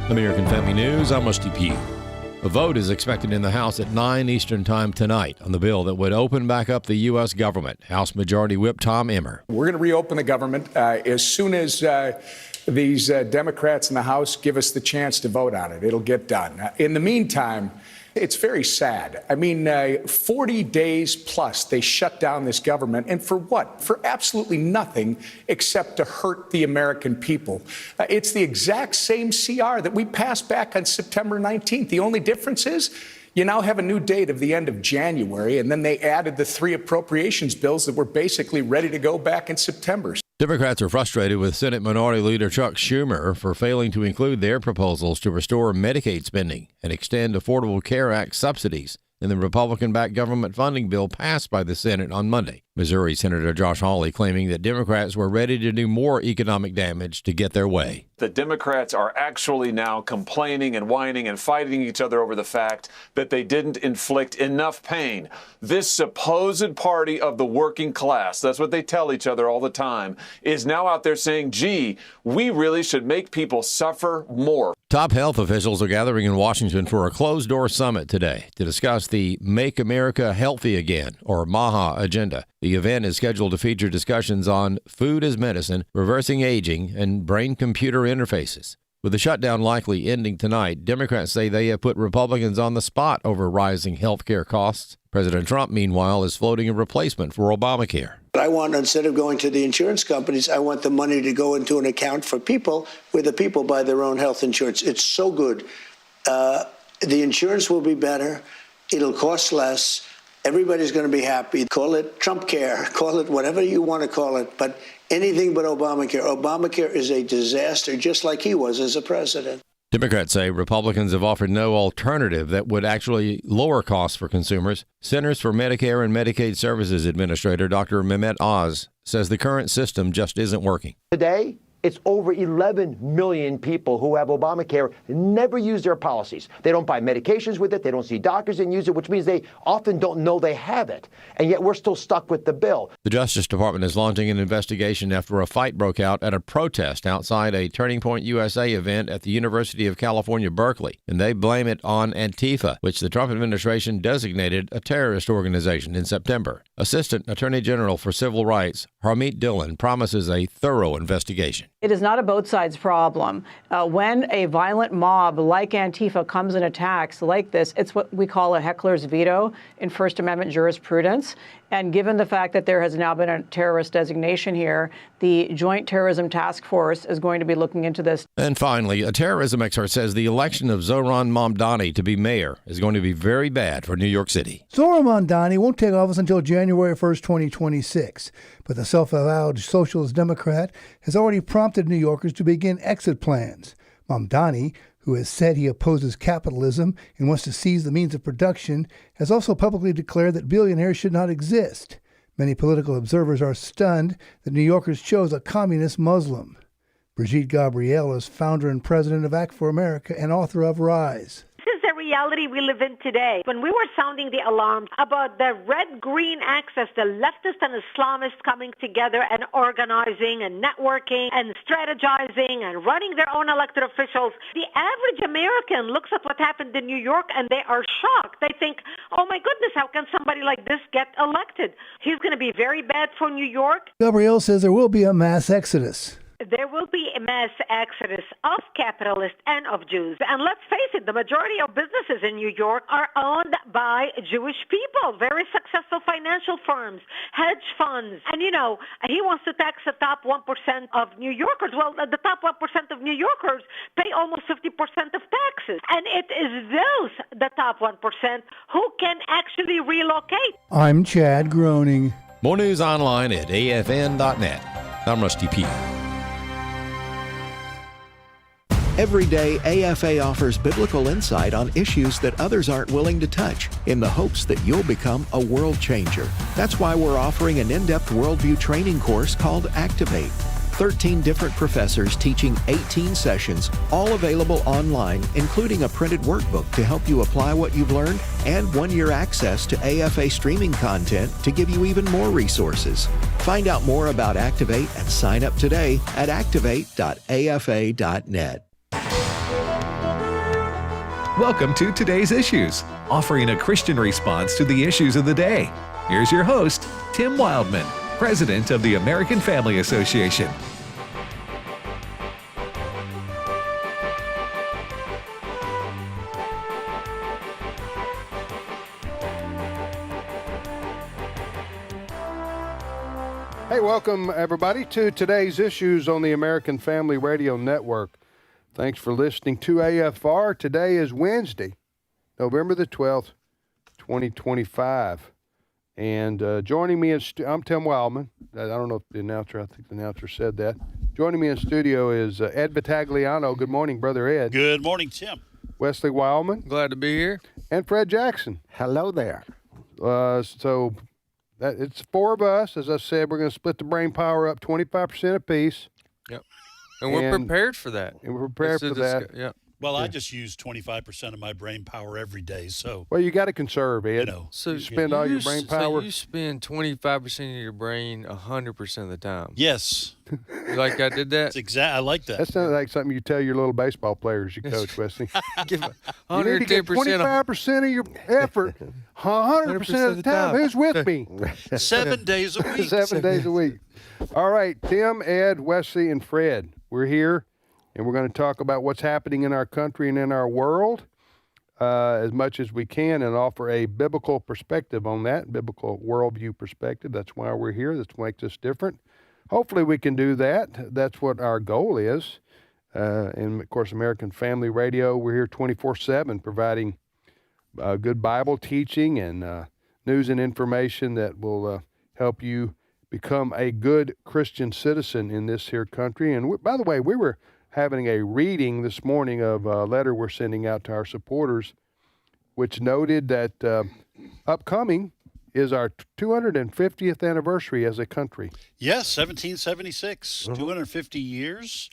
American Family News, I'm Rusty Pugh. A vote is expected in the House at 9 Eastern Time tonight on the bill that would open back up the U.S. government. House Majority Whip Tom Emmer. We're going to reopen the government as soon as these Democrats in the House give us the chance to vote on it. It'll get done. In the meantime, it's very sad. 40 days plus they shut down this government. And for what? For absolutely nothing except to hurt the American people. It's the exact same CR that we passed back on September 19th. The only difference is you now have a new date of the end of January, and then they added the 3 appropriations bills that were basically ready to go back in September. Democrats are frustrated with Senate Minority Leader Chuck Schumer for failing to include their proposals to restore Medicaid spending and extend Affordable Care Act subsidies in the Republican-backed government funding bill passed by the Senate on Monday. Missouri Senator Josh Hawley claiming that Democrats were ready to do more economic damage to get their way. The Democrats are actually now complaining and whining and fighting each other over the fact that they didn't inflict enough pain. This supposed party of the working class, that's what they tell each other all the time, is now out there saying, gee, we really should make people suffer more. Top health officials are gathering in Washington for a closed-door summit today to discuss the Make America Healthy Again, or MAHA, agenda. The event is scheduled to feature discussions on food as medicine, reversing aging, and brain-computer interfaces. With the shutdown likely ending tonight, Democrats say they have put Republicans on the spot over rising health care costs. President Trump, meanwhile, is floating a replacement for Obamacare. I want, instead of going to the insurance companies, I want the money to go into an account for people where the people buy their own health insurance. It's so good. The insurance will be better. It'll cost less. Everybody's going to be happy. Call it Trump care. Call it whatever you want to call it. But anything but Obamacare. Obamacare is a disaster, just like he was as a president. Democrats say Republicans have offered no alternative that would actually lower costs for consumers. Centers for Medicare and Medicaid Services Administrator Dr. Mehmet Oz says the current system just isn't working. Today, it's over 11 million people who have Obamacare never use their policies. They don't buy medications with it. They don't see doctors and use it, which means they often don't know they have it. And yet we're still stuck with the bill. The Justice Department is launching an investigation after a fight broke out at a protest outside a Turning Point USA event at the University of California, Berkeley. And they blame it on Antifa, which the Trump administration designated a terrorist organization in September. Assistant Attorney General for Civil Rights, Harmeet Dillon, promises a thorough investigation. It is not a both sides problem. When a violent mob like Antifa comes and attacks like this, it's what we call a heckler's veto in First Amendment jurisprudence. And given the fact that there has now been a terrorist designation here, the Joint Terrorism Task Force is going to be looking into this. And finally, a terrorism expert says the election of Zohran Mamdani to be mayor is going to be very bad for New York City. Zohran Mamdani won't take office until January 1st, 2026. But the self-avowed socialist Democrat has already prompted New Yorkers to begin exit plans. Mamdani, who has said he opposes capitalism and wants to seize the means of production, has also publicly declared that billionaires should not exist. Many political observers are stunned that New Yorkers chose a communist Muslim. Brigitte Gabriel is founder and president of Act for America and author of Rise. Reality we live in today. When we were sounding the alarm about the red-green axis, the leftists and Islamists coming together and organizing and networking and strategizing and running their own elected officials, the average American looks at what happened in New York and they are shocked. They think, oh my goodness, how can somebody like this get elected? He's going to be very bad for New York. Gabriel says there will be a mass exodus. There will be a mass exodus of capitalists and of Jews. And let's face it, the majority of businesses in New York are owned by Jewish people, very successful financial firms, hedge funds. And, you know, he wants to tax the top 1% of New Yorkers. Well, the top 1% of New Yorkers pay almost 50% of taxes. And it is those, the top 1%, who can actually relocate. I'm Chad Groening. More news online at afn.net. I'm Rusty Pugh. Every day, AFA offers biblical insight on issues that others aren't willing to touch in the hopes that you'll become a world changer. That's why we're offering an in-depth worldview training course called Activate. 13 different professors teaching 18 sessions, all available online, including a printed workbook to help you apply what you've learned and 1-year access to AFA streaming content to give you even more resources. Find out more about Activate and sign up today at activate.afa.net. Welcome to Today's Issues, offering a Christian response to the issues of the day. Here's your host, Tim Wildmon, President of the American Family Association. Hey, welcome everybody to Today's Issues on the American Family Radio Network. Thanks for listening to AFR. Today is Wednesday, November the 12th, 2025. And joining me I'm Tim Wildmon. I don't know if I think the announcer said that. Joining me in studio is Ed Vitagliano. Good morning, Brother Ed. Good morning, Tim. Wesley Wildmon. Glad to be here. And Fred Jackson. Hello there. So it's four of us. As I said, we're going to split the brain power up 25% apiece. Yep. And we're prepared for that. And we're prepared for that. Yeah. Well, I just use 25% of my brain power every day, so. Well, you got to conserve, Ed. So you spend all your brain power. So you spend 25% of your brain 100% of the time. Yes. You like I did that? I like that. That sounds like something you tell your little baseball players you coach, Wesley. Give you need to get 25% of your effort 100% of the time. Who's with me? 7 days a week. 7 days a week. All right, Tim, Ed, Wesley, and Fred. We're here, and we're going to talk about what's happening in our country and in our world as much as we can and offer a biblical perspective on that, biblical worldview perspective. That's why we're here. That's what makes us different. Hopefully we can do that. That's what our goal is. And, of course, American Family Radio, we're here 24/7 providing good Bible teaching and news and information that will help you become a good Christian citizen in this here country. And by the way, we were having a reading this morning of a letter we're sending out to our supporters, which noted that upcoming is our 250th anniversary as a country. Yes, 1776, 250 years.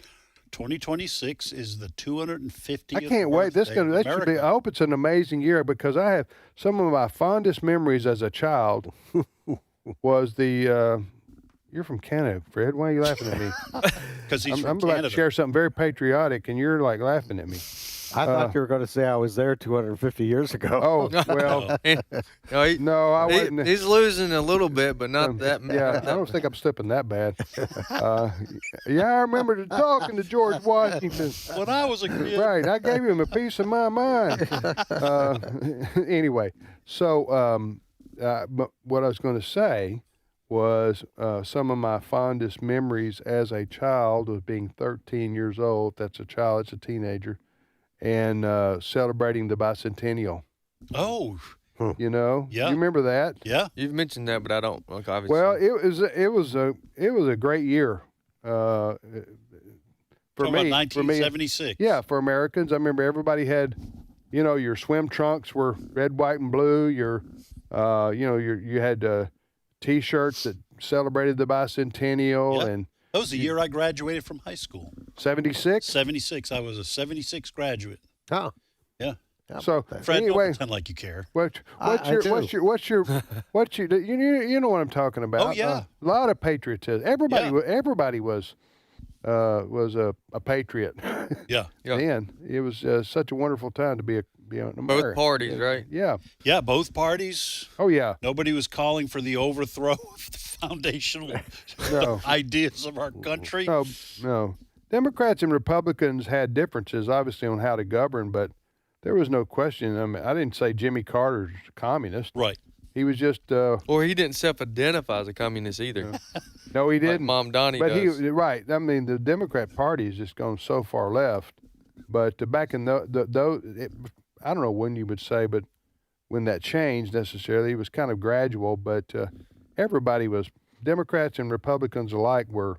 2026 is the 250th. I can't wait. I hope it's an amazing year because I have some of my fondest memories as a child. Was you're from Canada, Fred. Why are you laughing at me? Because he's from I'm Canada. about to share something very patriotic, and you're like laughing at me. I thought you were going to say I was there 250 years ago. Oh, well. No, I wasn't. He's losing a little bit, but not that much. Yeah, I don't think I'm slipping that bad. Yeah, I remember talking to George Washington. When I was a kid. Right, I gave him a piece of my mind. Anyway, so but what I was going to say was some of my fondest memories as a child was being 13 years old. That's a child, it's a teenager, and celebrating the bicentennial. Oh. You know? Yeah. You remember that? Yeah. You've mentioned that, but I don't. Like, obviously. Well, it was a great year. For me, 1976. Yeah, for Americans. I remember everybody had, your swim trunks were red, white, and blue. You had T-shirts that celebrated the bicentennial, Yep. and that was the year I graduated from high school. 76. 76. I was a 76 graduate. Oh, yeah. So Fred, anyway, don't pretend like you care. What's your you know what I'm talking about? Oh yeah, a lot of patriotism. Everybody was a patriot. Yeah. Man, it was such a wonderful time to be an American. Both parties, right? Yeah. Yeah, both parties. Oh yeah. Nobody was calling for the overthrow of the foundational ideas of our country. No. Democrats and Republicans had differences, obviously, on how to govern, but there was no question. I mean, I didn't say Jimmy Carter's a communist. Right. He was just. Or he didn't self-identify as a communist either. No, he didn't. Like Mom Donnie but does. Right. I mean, the Democrat Party has just gone so far left. But back in I don't know when you would say, but when that changed necessarily, it was kind of gradual. But everybody was, Democrats and Republicans alike were.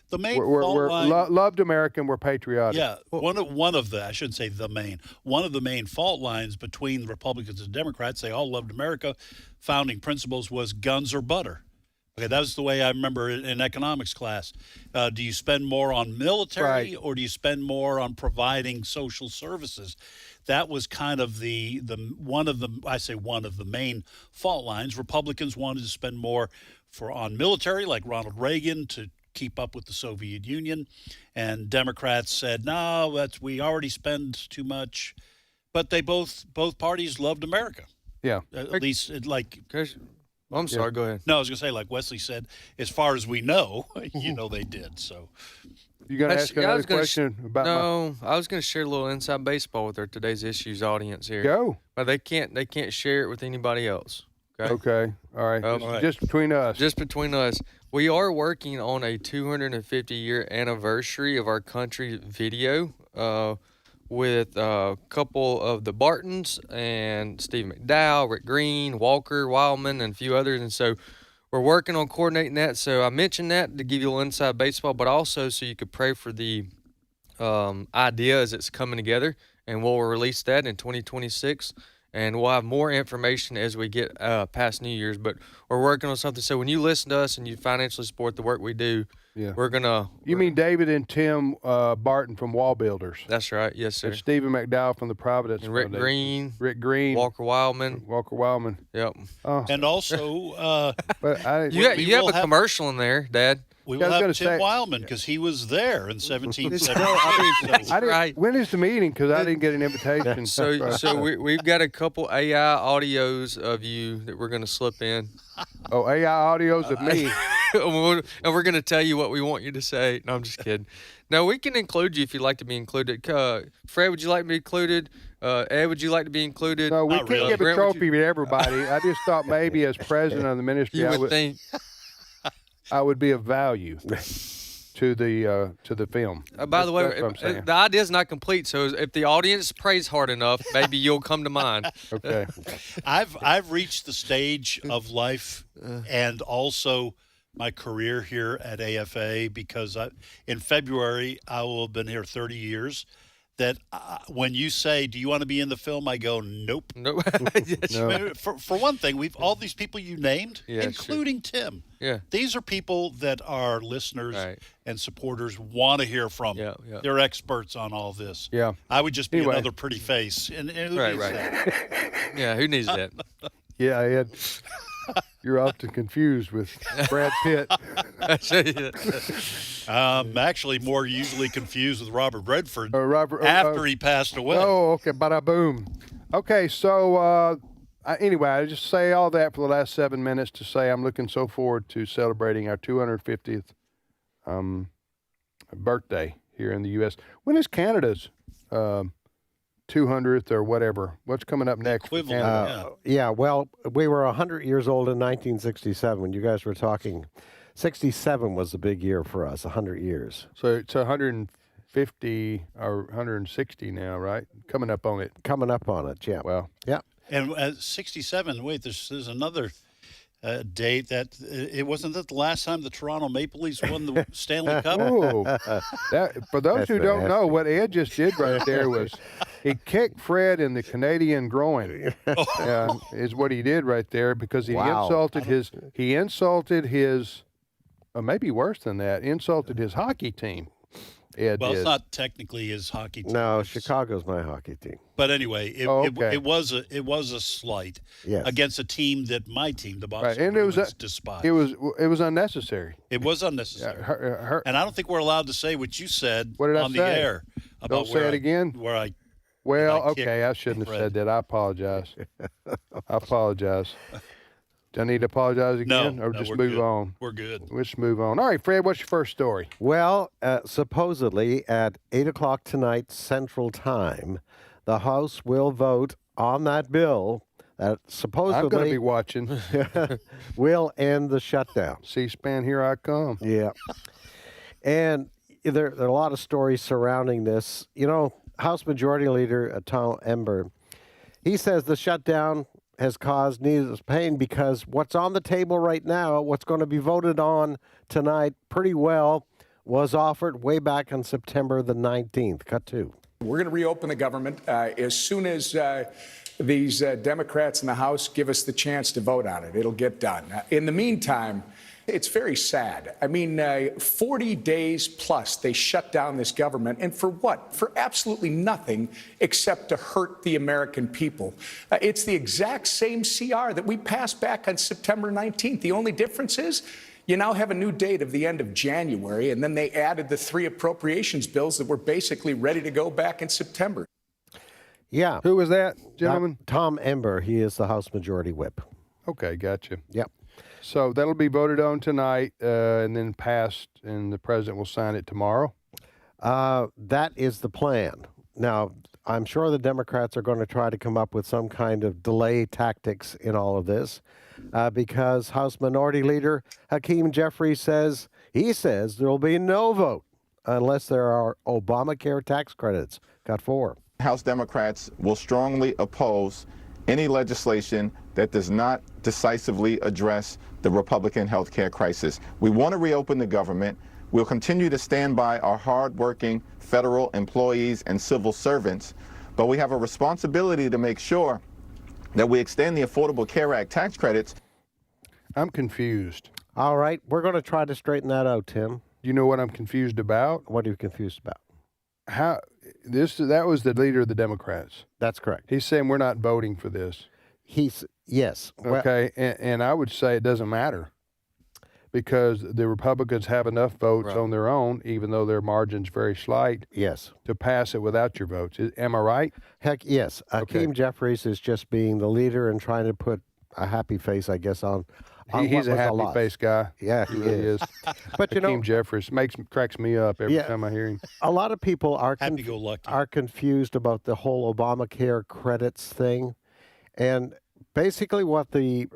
The main fault line, loved America and were patriotic. Yeah, one of the, I shouldn't say the main, one of the main fault lines between Republicans and Democrats, they all loved America. Founding principles was guns or butter. Okay, that was the way I remember it in economics class. Do you spend more on military or do you spend more on providing social services? That was kind of the one of the main fault lines. Republicans wanted to spend more on military, like Ronald Reagan, to keep up with the Soviet Union, and Democrats said, no, we already spend too much. But they both parties loved America. Yeah. At least, I'm sorry, go ahead. No, I was going to say, like Wesley said, as far as we know, they did. So you got to ask another question about No, I was going to share a little inside baseball with our today's issues audience here. Go. But they can't share it with anybody else. Okay. All right. Just between us. Just between us. We are working on a 250-year anniversary of our country video with a couple of the Bartons and Steve McDowell, Rick Green, Walker, Wildmon, and a few others. And so we're working on coordinating that. So I mentioned that to give you a little inside baseball, but also so you could pray for the idea as it's coming together. And we'll release that in 2026. And we'll have more information as we get past New Year's. But we're working on something. So when you listen to us and you financially support the work we do, we're going to... You mean David and Tim Barton from Wall Builders? That's right. Yes, sir. And Stephen McDowell from the Providence and Rick Foundation. Green. Rick Green. Walker Wildmon. Yep. And also... but you have a commercial in there, Dad. We will have Tim Wildmon because he was there in 1770. When is the meeting? Because I didn't get an invitation. So we've got a couple AI audios of you that we're going to slip in. Oh, AI audios of me. And we're going to tell you what we want you to say. No, I'm just kidding. No, we can include you if you'd like to be included. Fred, would you like to be included? Ed, would you like to be included? No, we can't give a trophy to everybody. I just thought maybe as president of the ministry, I would be of value to the film. By the way, the idea is not complete. So if the audience prays hard enough, maybe you'll come to mind. Okay. I've reached the stage of life and also my career here at AFA because in February I will have been here 30 years. That when you say, "Do you want to be in the film?" I go, "Nope." Nope. No. For one thing, we've all these people you named, including Tim. Yeah. These are people that our listeners and supporters want to hear from. Yeah. They're experts on all this. Yeah. I would just be another pretty face. And who needs that? Yeah, who needs that? Yeah, Ed. You're often confused with Brad Pitt. I'm actually more usually confused with Robert Redford after he passed away. Oh, okay. Bada boom. Okay, so anyway, I just say all that for the last 7 minutes to say I'm looking so forward to celebrating our 250th birthday here in the U.S. When is Canada's 200th or whatever? What's coming up next? Yeah, well, we were 100 years old in 1967 when you guys were talking. 67 was the big year for us, 100 years. So it's 150 or 160 now, right? Coming up on it. Coming up on it, yeah. Well, yeah. And 67, wait, there's another date that it wasn't that the last time the Toronto Maple Leafs won the Stanley Cup. Oh, for those who don't know, what Ed just did right there was he kicked Fred in the Canadian groin. Is what he did right there because he insulted his maybe worse than that, insulted his hockey team. Ed well, did. It's not technically his hockey team. No, Chicago's my hockey team. But anyway, it was a slight against a team that my team, the Boston Bruins, despised. It was unnecessary. It was unnecessary. And I don't think we're allowed to say what you said on the air. Don't say it again. I shouldn't have said that. I apologize. Do I need to apologize again or just move on? We're good. Let's move on. All right, Fred, what's your first story? Well, supposedly at 8 o'clock tonight Central Time, the House will vote on that bill that supposedly... I'm going to be watching. will end the shutdown. C-SPAN, here I come. Yeah. And there are a lot of stories surrounding this. You know, House Majority Leader Tom Ember, he says the shutdown has caused needless pain because what's on the table right now, what's going to be voted on tonight pretty well, was offered way back on September the 19th. Cut 2. We're going to reopen the government as soon as these Democrats in the House give us the chance to vote on it. It'll get done. In the meantime, it's very sad. I mean, 40 days plus they shut down this government. And for what? For absolutely nothing except to hurt the American people. It's the exact same CR that we passed back on September 19th. The only difference is you now have a new date of the end of January, and then they added the 3 appropriations bills that were basically ready to go back in September. Yeah. Who was that, gentleman? Tom Ember. He is the House Majority Whip. Okay, gotcha. Yep. So that'll be voted on tonight and then passed, and the president will sign it tomorrow? That is the plan. Now, I'm sure the Democrats are going to try to come up with some kind of delay tactics in all of this because House Minority Leader Hakeem Jeffries says there will be no vote unless there are Obamacare tax credits. Got 4. House Democrats will strongly oppose any legislation that does not decisively address the Republican health care crisis. We want to reopen the government. We'll continue to stand by our hard-working federal employees and civil servants, but we have a responsibility to make sure that we extend the Affordable Care Act tax credits. I'm confused. All right, we're going to try to straighten that out, Tim. You know what I'm confused about? What are you confused about? That was the leader of the Democrats. That's correct. He's saying we're not voting for this. Yes. Okay, and I would say it doesn't matter because the Republicans have enough votes on their own, even though their margin's very slight. Yes. To pass it without your votes. Am I right? Heck, yes. Hakeem Jeffries is just being the leader and trying to put a happy face, I guess, on He's a happy face guy. Yeah, he really is. But you Hakeem know, Jeffries cracks me up every time I hear him. A lot of people are confused about the whole Obamacare credits thing, and basically what the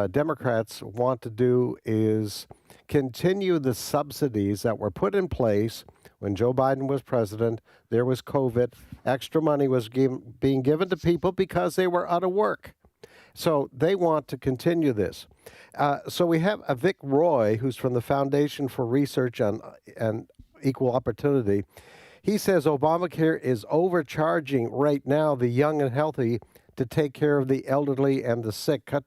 Democrats want to do is continue the subsidies that were put in place when Joe Biden was president. There was COVID. Extra money was being given to people because they were out of work. So they want to continue this. So we have Vic Roy, who's from the Foundation for Research on Equal Opportunity. He says Obamacare is overcharging right now the young and healthy to take care of the elderly and the sick. Cut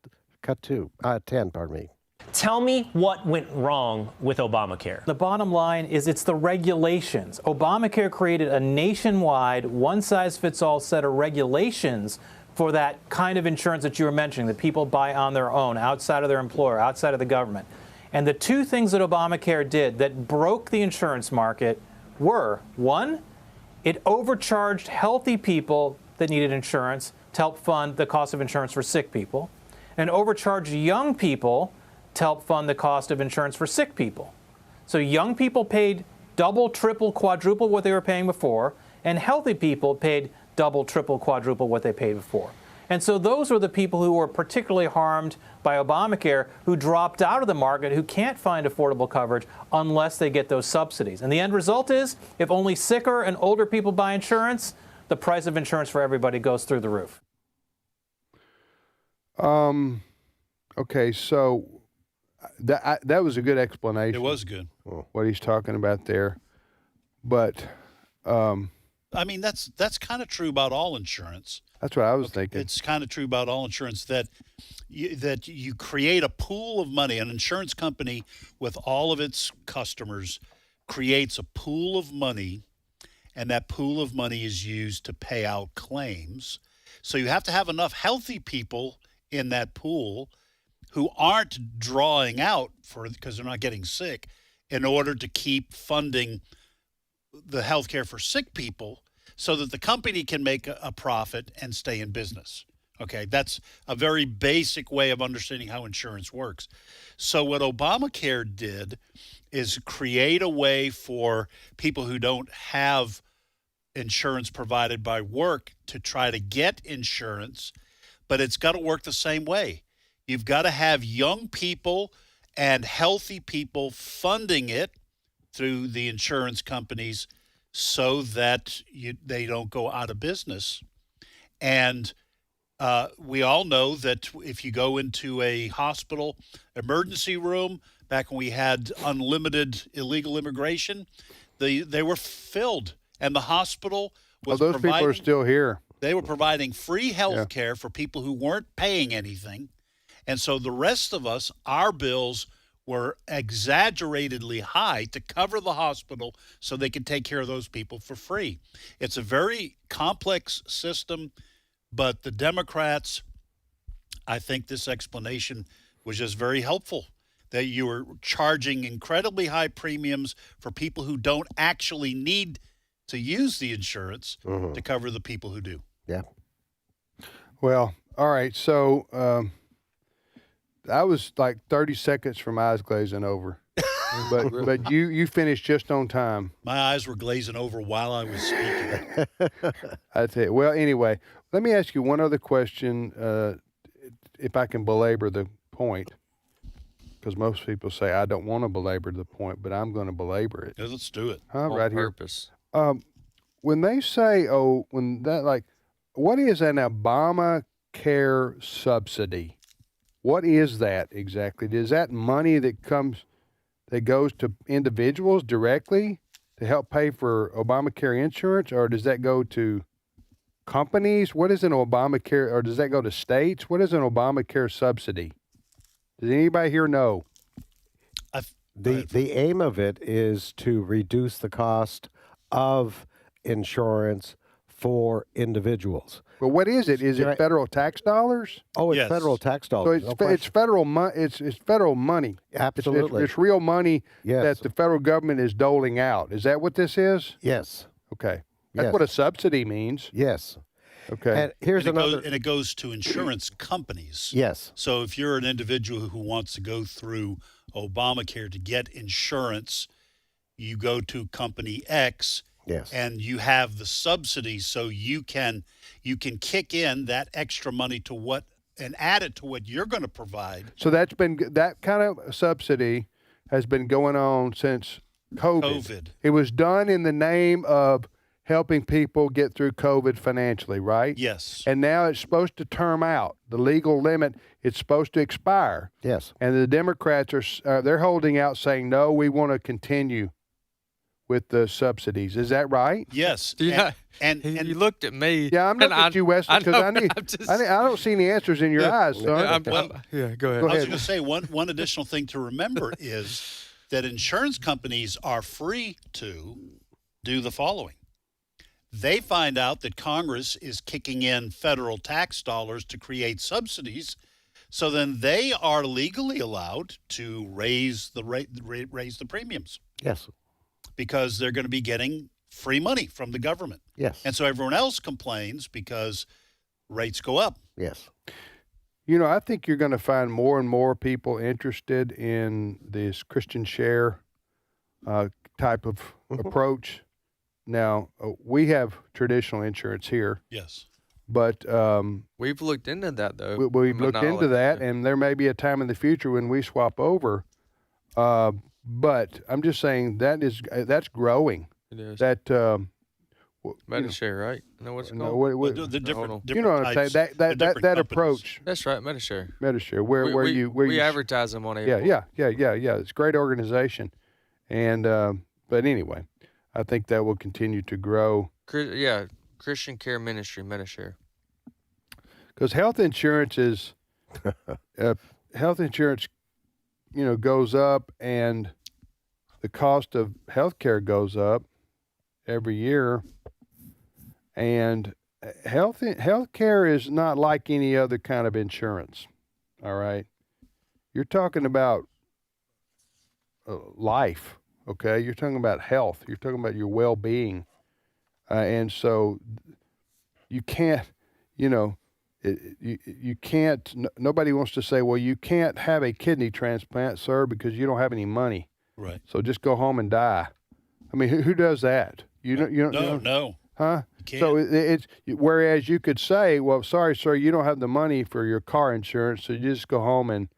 10, pardon me. Tell me what went wrong with Obamacare. The bottom line is it's the regulations. Obamacare created a nationwide, one-size-fits-all set of regulations for that kind of insurance that you were mentioning, that people buy on their own, outside of their employer, outside of the government. And the two things that Obamacare did that broke the insurance market were, one, it overcharged healthy people that needed insurance to help fund the cost of insurance for sick people, and overcharged young people to help fund the cost of insurance for sick people. So young people paid double, triple, quadruple what they were paying before, and healthy people paid double, triple, quadruple what they paid before. And so those were the people who were particularly harmed by Obamacare, who dropped out of the market, who can't find affordable coverage unless they get those subsidies. And the end result is, if only sicker and older people buy insurance, the price of insurance for everybody goes through the roof. Okay, so that was a good explanation. It was good. What he's talking about there. But I mean, that's kind of true about all insurance. That's what I was thinking. It's kind of true about all insurance that you create a pool of money. An insurance company with all of its customers creates a pool of money, and that pool of money is used to pay out claims. So you have to have enough healthy people in that pool who aren't drawing out because they're not getting sick in order to keep funding the health care for sick people so that the company can make a profit and stay in business. Okay, that's a very basic way of understanding how insurance works. So what Obamacare did is create a way for people who don't have insurance provided by work to try to get insurance, but it's got to work the same way. You've got to have young people and healthy people funding it through the insurance companies so that they don't go out of business. And we all know that if you go into a hospital emergency room, back when we had unlimited illegal immigration, they were filled. And the hospital was those people are still here. They were providing free health care for people who weren't paying anything. And so the rest of us, our bills were exaggeratedly high to cover the hospital so they could take care of those people for free. It's a very complex system, but the Democrats, I think this explanation was just very helpful, that you were charging incredibly high premiums for people who don't actually need to use the insurance to cover the people who do. Yeah. Well, all right. So I was like 30 seconds from eyes glazing over. But you finished just on time. My eyes were glazing over while I was speaking. I tell you. Well, anyway, let me ask you one other question, if I can belabor the point, because most people say I don't want to belabor the point, but I'm going to belabor it. Yeah, let's do it. Huh? On Right purpose. here. When they say, what is an Obamacare subsidy? What is that exactly? Is that money that goes to individuals directly to help pay for Obamacare insurance, or does that go to companies? What is an Obamacare, or does that go to states? What is an Obamacare subsidy? Does anybody here know? The aim of it is to reduce the cost of insurance for individuals. But what is it? Is it federal tax dollars? Oh, it's federal tax dollars. So it's federal money. It's federal money. Absolutely. It's real money that the federal government is doling out. Is that what this is? Yes. Okay. That's what a subsidy means. Yes. Okay. And here's another. And it goes to insurance companies. Yes. So if you're an individual who wants to go through Obamacare to get insurance, you go to company X. Yes. And you have the subsidy, so you can kick in that extra money and add it to what you're going to provide. So that kind of subsidy has been going on since COVID. It was done in the name of helping people get through COVID financially, right? Yes. And now it's supposed to term out. The legal limit, it's supposed to expire. Yes. And the Democrats they're holding out saying, no, we want to continue with the subsidies. Is that right? Yes. Yeah. And you looked at me. Yeah, I'm looking at you, Wesley, because I don't see any answers in your eyes, son. Go ahead. I was going to say one additional thing to remember is that insurance companies are free to do the following. They find out that Congress is kicking in federal tax dollars to create subsidies, so then they are legally allowed to raise the premiums. Yes. Because they're going to be getting free money from the government. Yes. And so everyone else complains because rates go up. Yes. You know, I think you're going to find more and more people interested in this Christian share type of approach. Now, we have traditional insurance here. Yes. But we've looked into that, though. We've looked into that, and there may be a time in the future when we swap over. But I'm just saying that's growing. It is. That Medishare, right? No, what's it called? The different you know what I'm saying? That approach. That's right, Medishare. Medishare, where we advertise them on April. Yeah. It's a great organization, and but anyway, I think that will continue to grow. Christian Care Ministry, Medishare. Because health insurance is goes up, and the cost of health care goes up every year. And health care is not like any other kind of insurance. All right. You're talking about life. Okay. You're talking about health. You're talking about your well-being. And so you can't, you can't, nobody wants to say, well, you can't have a kidney transplant, sir, because you don't have any money. Right. So just go home and die. I mean, who does that? No. Huh? So it's whereas you could say, well, sorry, sir, you don't have the money for your car insurance, so you just go home and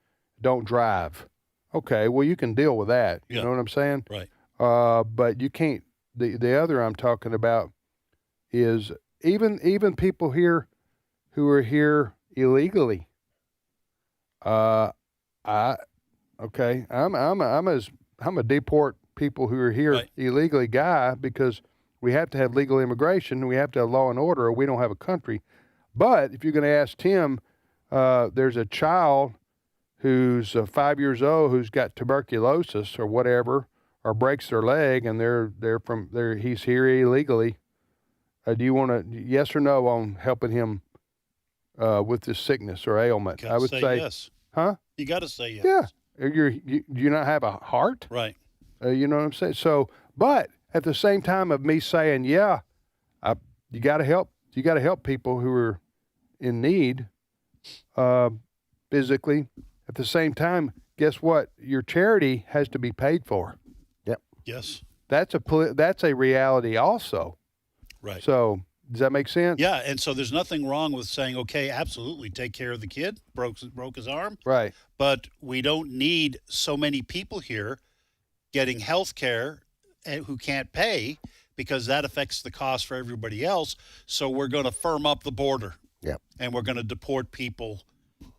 don't drive. Okay, well, you can deal with that. You know what I'm saying? Right. But you can't. The other I'm talking about is even people here who are here illegally. I'm a deport people who are here illegally guy, because we have to have legal immigration, we have to have law and order, or we don't have a country. But if you're going to ask Tim, there's a child who's 5 years old who's got tuberculosis or whatever, or breaks their leg, and he's here illegally. Do you want to yes or no on helping him with this sickness or ailment? I would say yes. Huh? You got to say yes. Yeah. Do you not have a heart? Right. You know what I'm saying? So, but at the same time of me saying, you got to help So you got to help people who are in need physically. At the same time, guess what? Your charity has to be paid for. Yep. Yes. That's a reality also. Right. So does that make sense? Yeah, and so there's nothing wrong with saying, okay, absolutely, take care of the kid, broke his arm. Right. But we don't need so many people here getting health care who can't pay, because that affects the cost for everybody else. So we're going to firm up the border. Yep. And we're going to deport people.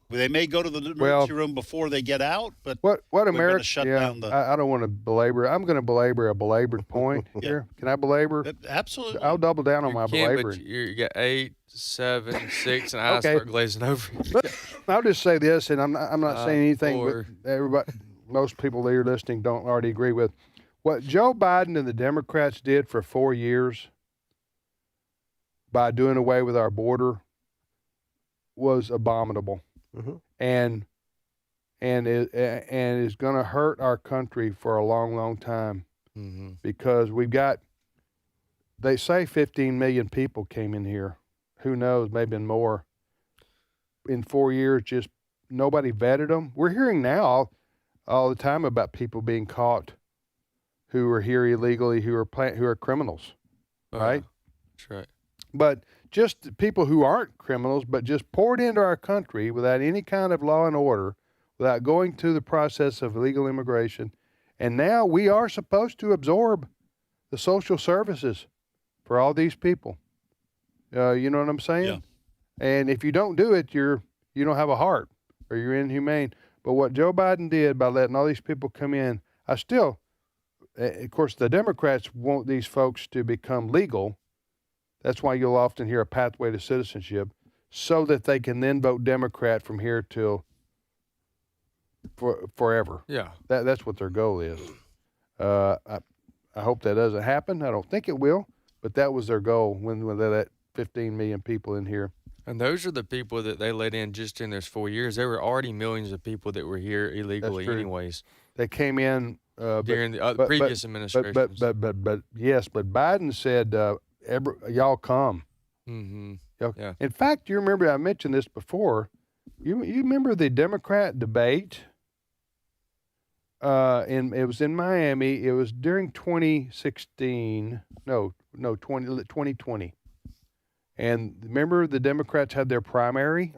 They may go to the emergency room before they get out, but what we're America? going to shut down the. I don't want to belabor. I'm going to belabor a belabored point here. Can I belabor? Absolutely. I'll double down on my belaboring. But you got 8, 7, 6, and I start glazing over. I'll just say this, and I'm not saying anything, but everybody, most people that are listening don't already agree with what Joe Biden and the Democrats did for 4 years by doing away with our border was abominable. Mm-hmm. And is going to hurt our country for a long, long time, because we've got, they say 15 million people came in here. Who knows, maybe more. In 4 years, just nobody vetted them. We're hearing now all the time about people being caught who are here illegally, who are criminals, right? That's right. But just people who aren't criminals, but just poured into our country without any kind of law and order, without going through the process of legal immigration. And now we are supposed to absorb the social services for all these people. You know what I'm saying? Yeah. And if you don't do it, you don't have a heart, or you're inhumane. But what Joe Biden did by letting all these people come in, of course, the Democrats want these folks to become legal. That's why you'll often hear a pathway to citizenship, so that they can then vote Democrat from here till forever. Yeah. That's what their goal is. I hope that doesn't happen. I don't think it will, but that was their goal when they let 15 million people in here. And those are the people that they let in just in those 4 years. There were already millions of people that were here illegally anyways. They came in during the previous administration. But yes, but Biden said, y'all come. Mm-hmm. Yeah. In fact, you remember, I mentioned this before. You remember the Democrat debate? It was in Miami. It was during 2016. No, 2020. And remember, the Democrats had their primary.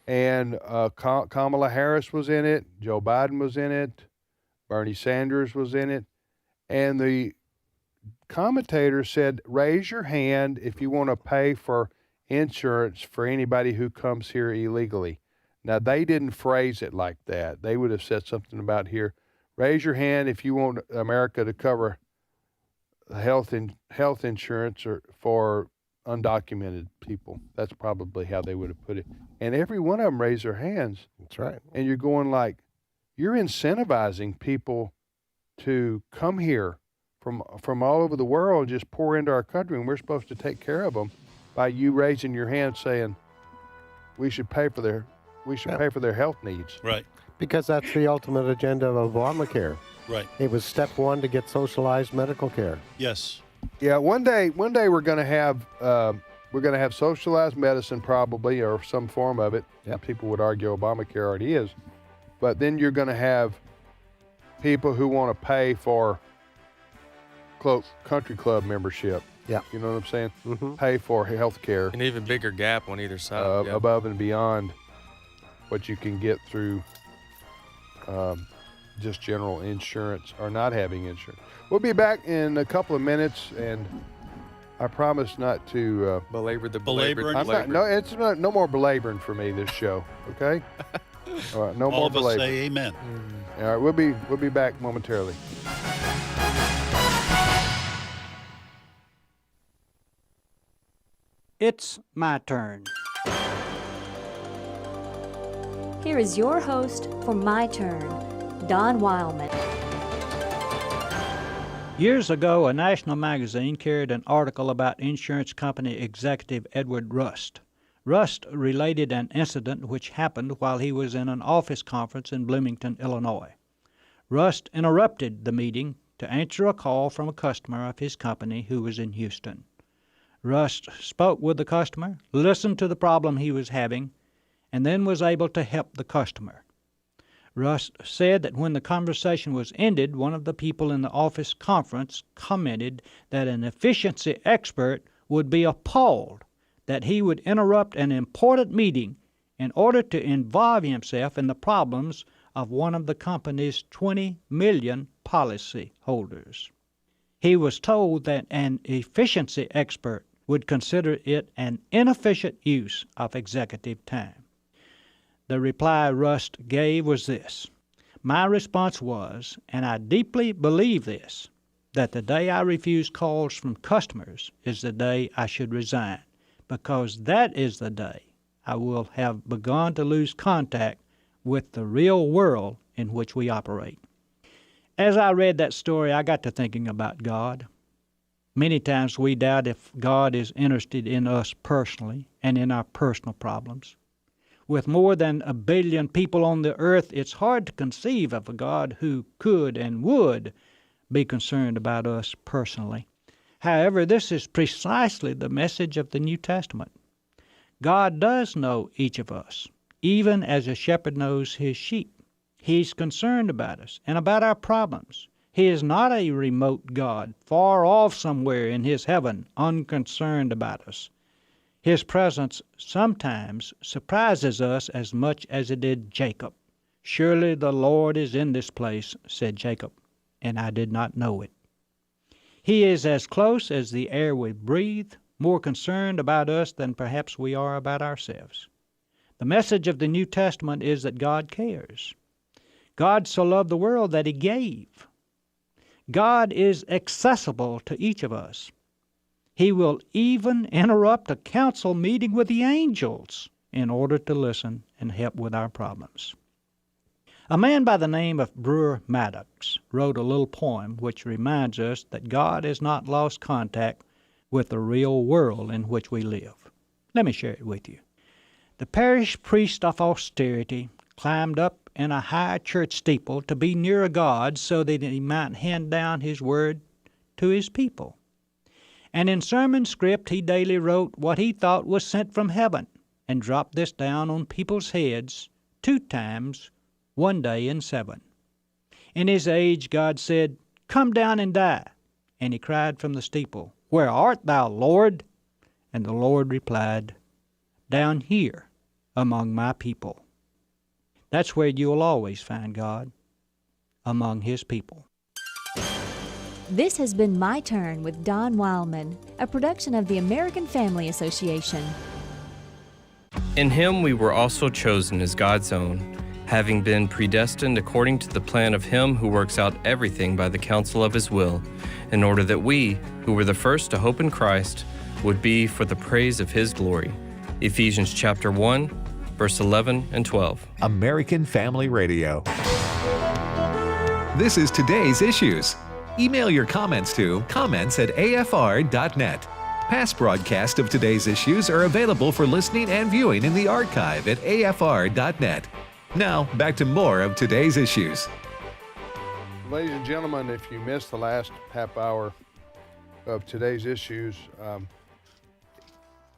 And Kamala Harris was in it. Joe Biden was in it. Bernie Sanders was in it. And the commentator said, raise your hand if you want to pay for insurance for anybody who comes here illegally. Now, they didn't phrase it like that. They would have said something about here, raise your hand if you want America to cover health insurance for undocumented people. That's probably how they would have put it. And every one of them raised their hands. That's right. And you're going like, you're incentivizing people to come here from all over the world and just pour into our country, and we're supposed to take care of them by you raising your hand saying we should pay for their health needs. Right. Because that's the ultimate agenda of Obamacare. Right. It was step one to get socialized medical care. Yes. Yeah. One day we're going to have socialized medicine, probably, or some form of it. Yep. People would argue Obamacare already is, but then you're going to have people who want to pay for country club membership. Yeah. You know what I'm saying? Mm-hmm. Pay for health care. An even bigger gap on either side. Above and beyond what you can get through just general insurance or not having insurance. We'll be back in a couple of minutes, and I promise not to belabor the belaboring. It's no more belaboring for me this show. Okay. All right. No All more of us belaboring. say amen. All right. We'll be back momentarily. It's my turn. Here is your host for My Turn, Don Wildmon. Years ago, a national magazine carried an article about insurance company executive Edward Rust. Rust related an incident which happened while he was in an office conference in Bloomington, Illinois. Rust interrupted the meeting to answer a call from a customer of his company who was in Houston. Rust spoke with the customer, listened to the problem he was having, and then was able to help the customer. Rust said that when the conversation was ended, one of the people in the office conference commented that an efficiency expert would be appalled that he would interrupt an important meeting in order to involve himself in the problems of one of the company's 20 million policy holders. He was told that an efficiency expert would consider it an inefficient use of executive time. The reply Rust gave was this: "My response was, and I deeply believe this, that the day I refuse calls from customers is the day I should resign, because that is the day I will have begun to lose contact with the real world in which we operate." As I read that story, I got to thinking about God. Many times we doubt if God is interested in us personally and in our personal problems. With more than 1 billion people on the earth, it's hard to conceive of a God who could and would be concerned about us personally. However, this is precisely the message of the New Testament. God does know each of us, even as a shepherd knows his sheep. He's concerned about us and about our problems. He is not a remote God, far off somewhere in his heaven, unconcerned about us. His presence sometimes surprises us as much as it did Jacob. "Surely the Lord is in this place," said Jacob, "and I did not know it." He is as close as the air we breathe, more concerned about us than perhaps we are about ourselves. The message of the New Testament is that God cares. God so loved the world that he gave. God is accessible to each of us. He will even interrupt a council meeting with the angels in order to listen and help with our problems. A man by the name of Brewer Maddox wrote a little poem which reminds us that God has not lost contact with the real world in which we live. Let me share it with you. The parish priest of austerity climbed up in a high church steeple to be near God so that he might hand down his word to his people. And in sermon script he daily wrote what he thought was sent from heaven and dropped this down on people's heads 2 times, 1 day in 7. In his age God said, "Come down and die." And he cried from the steeple, "Where art thou, Lord?" And the Lord replied, "Down here among my people." That's where you'll always find God, among his people. This has been My Turn with Don Wildmon, a production of the American Family Association. In him we were also chosen as God's own, having been predestined according to the plan of him who works out everything by the counsel of his will, in order that we, who were the first to hope in Christ, would be for the praise of his glory. Ephesians chapter 1, verse 11 and 12. American Family Radio. This is today's issues. Email your comments to comments@afr.net. Past broadcasts of today's issues are available for listening and viewing in the archive at afr.net. Now, back to more of today's issues. Ladies and gentlemen, if you missed the last half hour of today's issues,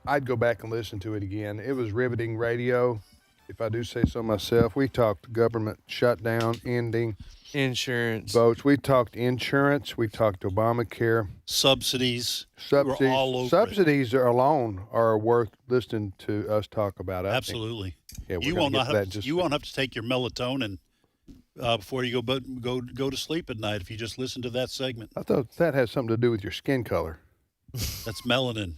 I'd go back and listen to it again. It was riveting radio, if I do say so myself. We talked government shutdown, ending, insurance, votes. We talked insurance. We talked Obamacare. Subsidies. We're all over subsidies alone are worth listening to us talk about. Absolutely. Yeah, you won't have to take your melatonin before you go to sleep at night if you just listen to that segment. I thought that has something to do with your skin color. That's melanin.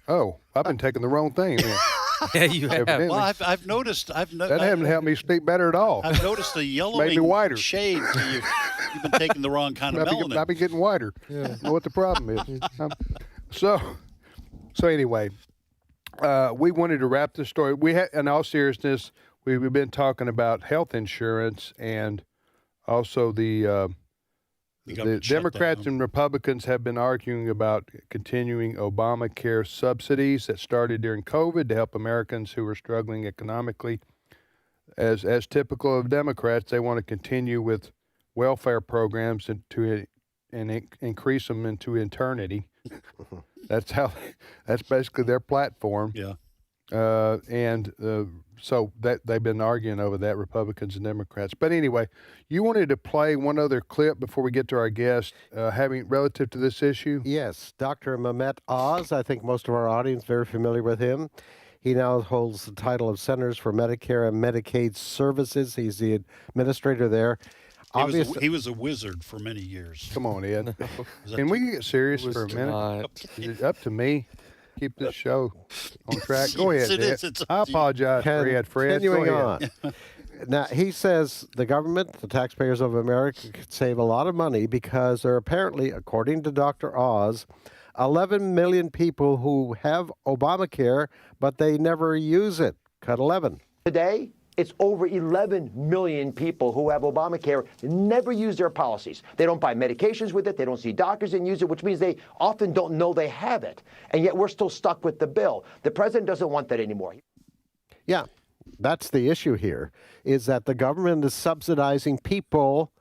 Oh, I've been taking the wrong thing then. Yeah, you have. Well, I've noticed. That hasn't helped me sleep better at all. I've noticed a yellowing Made me whiter. shade. You've been taking the wrong kind of melanin. I've been getting whiter. Yeah. I don't know what the problem is. So anyway, we wanted to wrap this story. In all seriousness, we've been talking about health insurance and also the Democrats and Republicans have been arguing about continuing Obamacare subsidies that started during COVID to help Americans who are struggling economically. As typical of Democrats, they want to continue with welfare programs and increase them into eternity. That's basically their platform. Yeah. So that they've been arguing over that, Republicans and Democrats. But anyway, you wanted to play one other clip before we get to our guest, having relative to this issue? Yes, Dr. Mehmet Oz. I think most of our audience very familiar with him. He now holds the title of Centers for Medicare and Medicaid Services. He's the administrator there. He was a wizard for many years. Come on, Ed. Can we get serious for a minute? It's up to me. Keep this show on track. Go ahead, Ed. I apologize, Fred. Continuing on. Now, he says the government, the taxpayers of America, could save a lot of money because there are apparently, according to Dr. Oz, 11 million people who have Obamacare, but they never use it. Cut 11. Today, it's over 11 million people who have Obamacare never use their policies. They don't buy medications with it. They don't see doctors and use it, which means they often don't know they have it. And yet we're still stuck with the bill. The president doesn't want that anymore. Yeah, that's the issue here, is that the government is subsidizing people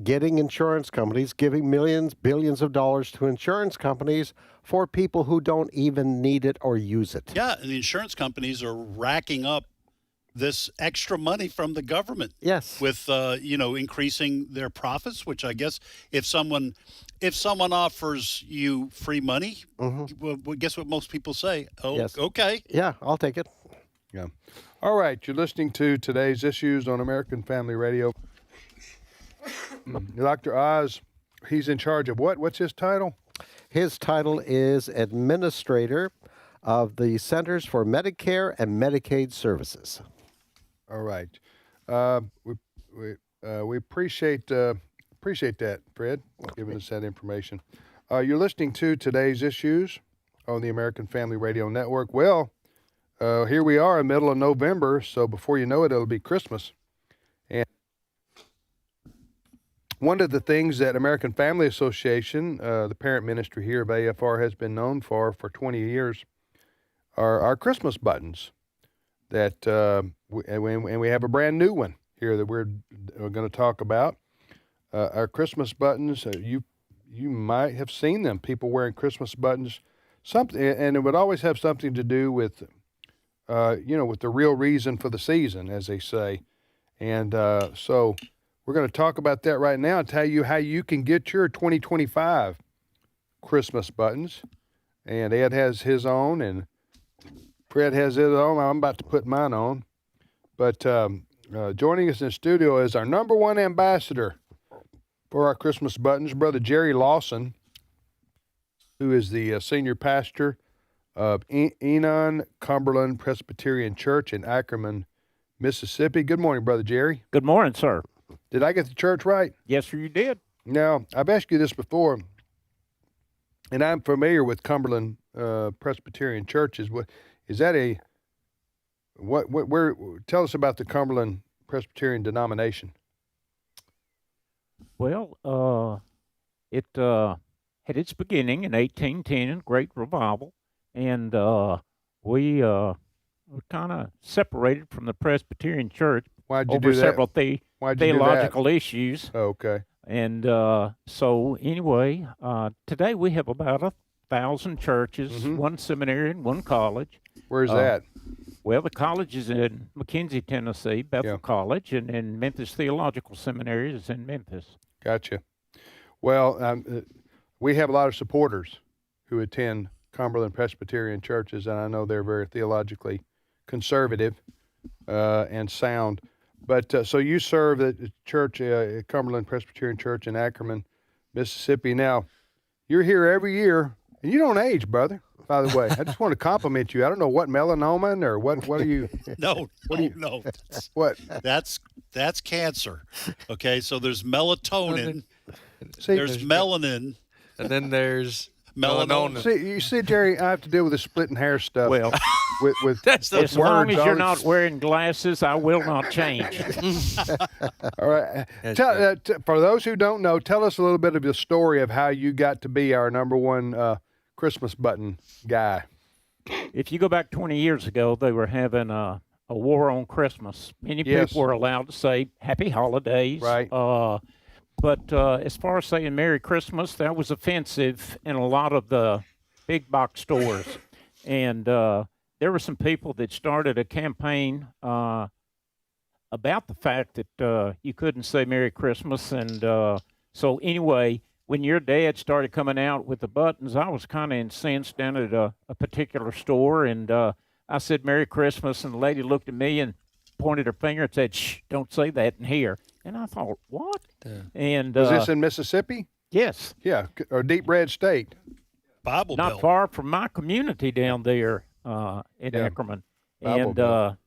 getting insurance companies, giving millions, billions of dollars to insurance companies for people who don't even need it or use it. Yeah, and the insurance companies are racking up this extra money from the government. Yes. With increasing their profits, which I guess if someone offers you free money, well, guess what most people say? Oh, Yes. Okay. Yeah, I'll take it. Yeah. All right, you're listening to Today's Issues on American Family Radio. Dr. Oz, he's in charge of what? What's his title? His title is Administrator of the Centers for Medicare and Medicaid Services. All right. We appreciate that, Fred, giving us that information. You're listening to Today's Issues on the American Family Radio Network. Well, here we are in the middle of November, so before you know it, it'll be Christmas. And one of the things that American Family Association, the parent ministry here of AFR, has been known for 20 years are our Christmas buttons. That and we have a brand new one here that we're going to talk about. Our Christmas buttons. You might have seen them. People wearing Christmas buttons. Something, and it would always have something to do with, with the real reason for the season, as they say. And so we're going to talk about that right now and tell you how you can get your 2025 Christmas buttons. And Ed has his own, and Fred has his own. I'm about to put mine on. But joining us in the studio is our number one ambassador for our Christmas buttons, Brother Jerry Lawson, who is the senior pastor of Enon Cumberland Presbyterian Church in Ackerman, Mississippi. Good morning, Brother Jerry. Good morning, sir. Did I get the church right? Yes, sir, you did. Now, I've asked you this before, and I'm familiar with Cumberland Presbyterian churches. What is that? Where? Tell us about the Cumberland Presbyterian denomination. Well, it had its beginning in 1810 in Great Revival, and we were kind of separated from the Presbyterian Church Why'd you over do that? several Why'd you do theological that? issues. Oh, okay. And so anyway, today we have about 1,000 churches, one seminary and one college. Where's that? Well, the college is in McKenzie, Tennessee, Bethel College, and then Memphis Theological Seminary is in Memphis. Gotcha. Well, we have a lot of supporters who attend Cumberland Presbyterian churches, and I know they're very theologically conservative and sound. But so you serve at the church, Cumberland Presbyterian Church in Ackerman, Mississippi. Now, you're here every year, and you don't age, brother. By the way, I just want to compliment you. I don't know what melanoma or what are you? No. What? That's cancer. Okay, so there's melatonin. There's melanin. And then there's melanoma. You see, Jerry, I have to deal with the splitting hair stuff. Well, with as long as you're not wearing glasses, I will not change. All right. For those who don't know, tell us a little bit of the story of how you got to be our number one Christmas button guy. If you go back 20 years ago, they were having a war on Christmas. Many people were allowed to say Happy Holidays. Right. But as far as saying Merry Christmas, that was offensive in a lot of the big box stores. And there were some people that started a campaign about the fact that you couldn't say Merry Christmas. And so anyway, when your dad started coming out with the buttons, I was kind of incensed down at a particular store. And I said, Merry Christmas. And the lady looked at me and pointed her finger and said, shh, don't say that in here. And I thought, what? And was this in Mississippi? Yes. Yeah, or deep red state. Bible Not Belt. far from my community down there in Ackerman. Bible And Belt.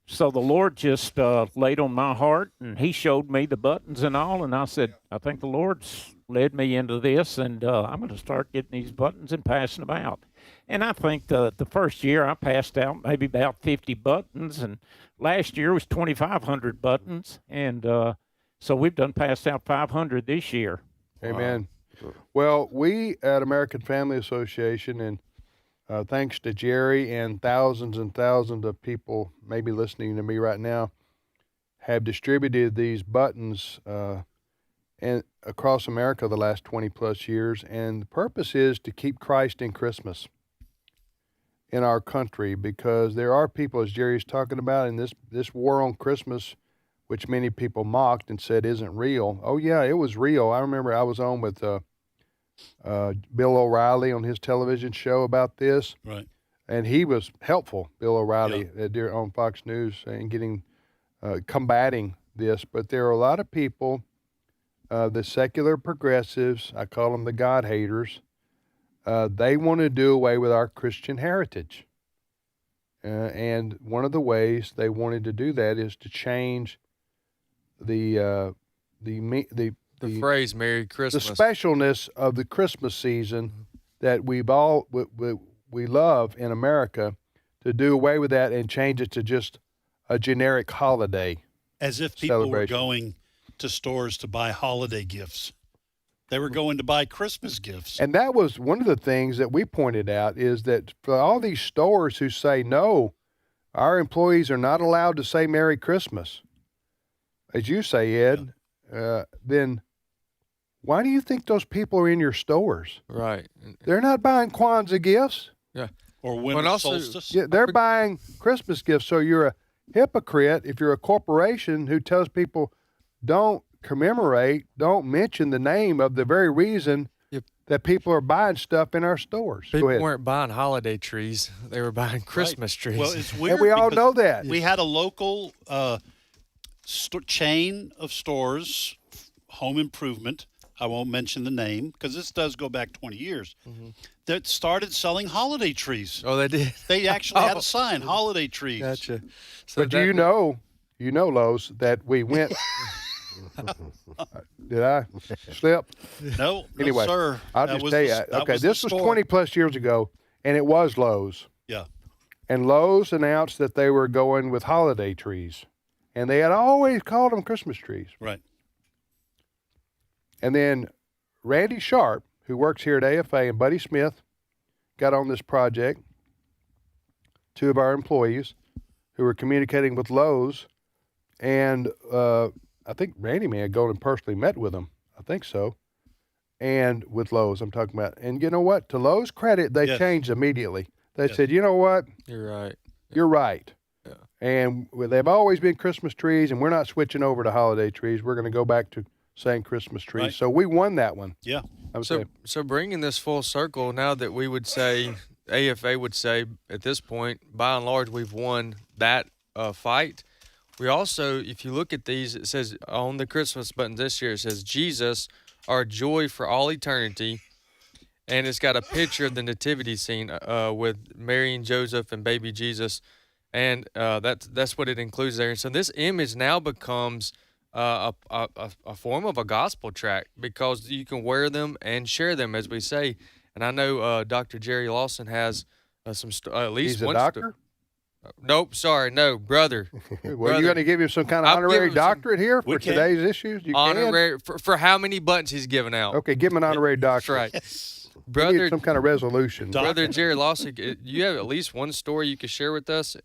so the Lord just laid on my heart, and he showed me the buttons and all, and I said, I think the Lord's led me into this, and I'm going to start getting these buttons and passing them out. And I think the first year I passed out maybe about 50 buttons, and last year was 2,500 buttons, and so we've done passed out 500 this year. Amen. Well, we at American Family Association, and thanks to Jerry and thousands of people maybe listening to me right now, have distributed these buttons and across America the last 20 plus years. And the purpose is to keep Christ in Christmas in our country, because there are people, as Jerry's talking about, in this war on Christmas, which many people mocked and said isn't real. Oh yeah, it was real. I remember I was on with Bill O'Reilly on his television show about this. Right. And he was helpful, Bill O'Reilly, on Fox News, in getting combating this. But there are a lot of people, the secular progressives, I call them the God haters, they want to do away with our Christian heritage. And one of the ways they wanted to do that is to change the phrase "Merry Christmas," the specialness of the Christmas season that we love in America, to do away with that and change it to just a generic holiday. As if people were going to stores to buy holiday gifts. They were going to buy Christmas gifts. And that was one of the things that we pointed out, is that for all these stores who say, no, our employees are not allowed to say Merry Christmas, as you say, Ed, then why do you think those people are in your stores? Right. They're not buying Kwanzaa gifts. Yeah. Or winter solstice. Yeah, they're buying Christmas gifts. So you're a hypocrite if you're a corporation who tells people don't commemorate, don't mention the name of the very reason that people are buying stuff in our stores. People weren't buying holiday trees. They were buying Christmas trees. Well, it's weird. And we all know that. We had a local chain of stores, home improvement, I won't mention the name because this does go back 20 years, that started selling holiday trees. Oh, they did? They actually had a sign, holiday trees. Gotcha. But you know, Lowe's, that we went... Did I slip? No, anyway, sir. I'll That just was tell you. the- Okay, was the this was store. 20 plus years ago, and it was Lowe's. Yeah. And Lowe's announced that they were going with holiday trees, and they had always called them Christmas trees. Right. And then Randy Sharp, who works here at AFA, and Buddy Smith got on this project. Two of our employees who were communicating with Lowe's, and I think Randy may have gone and personally met with them. I think so. And with Lowe's, I'm talking about. And you know what? To Lowe's credit, they changed immediately. They said, you know what? You're right. You're right. Yeah. And they've always been Christmas trees, and we're not switching over to holiday trees. We're going to go back to saying Christmas trees. Right. So we won that one. Yeah. So bringing this full circle, now that we would say, AFA would say at this point, by and large, we've won that fight. We also, if you look at these, it says on the Christmas buttons this year, it says, Jesus, our joy for all eternity. And it's got a picture of the nativity scene with Mary and Joseph and baby Jesus. And that's what it includes there. And so this image now becomes a form of a gospel tract, because you can wear them and share them, as we say. And I know Dr. Jerry Lawson has some at least He's a one. doctor? Nope, sorry, no, brother. Well, you going to give him some kind of honorary doctorate here for today's issues? You honorary for how many buttons he's giving out. Okay, give him an honorary doctorate. That's right. We need some kind of resolution. Brother Jerry Lawson, you have at least one story you could share with us?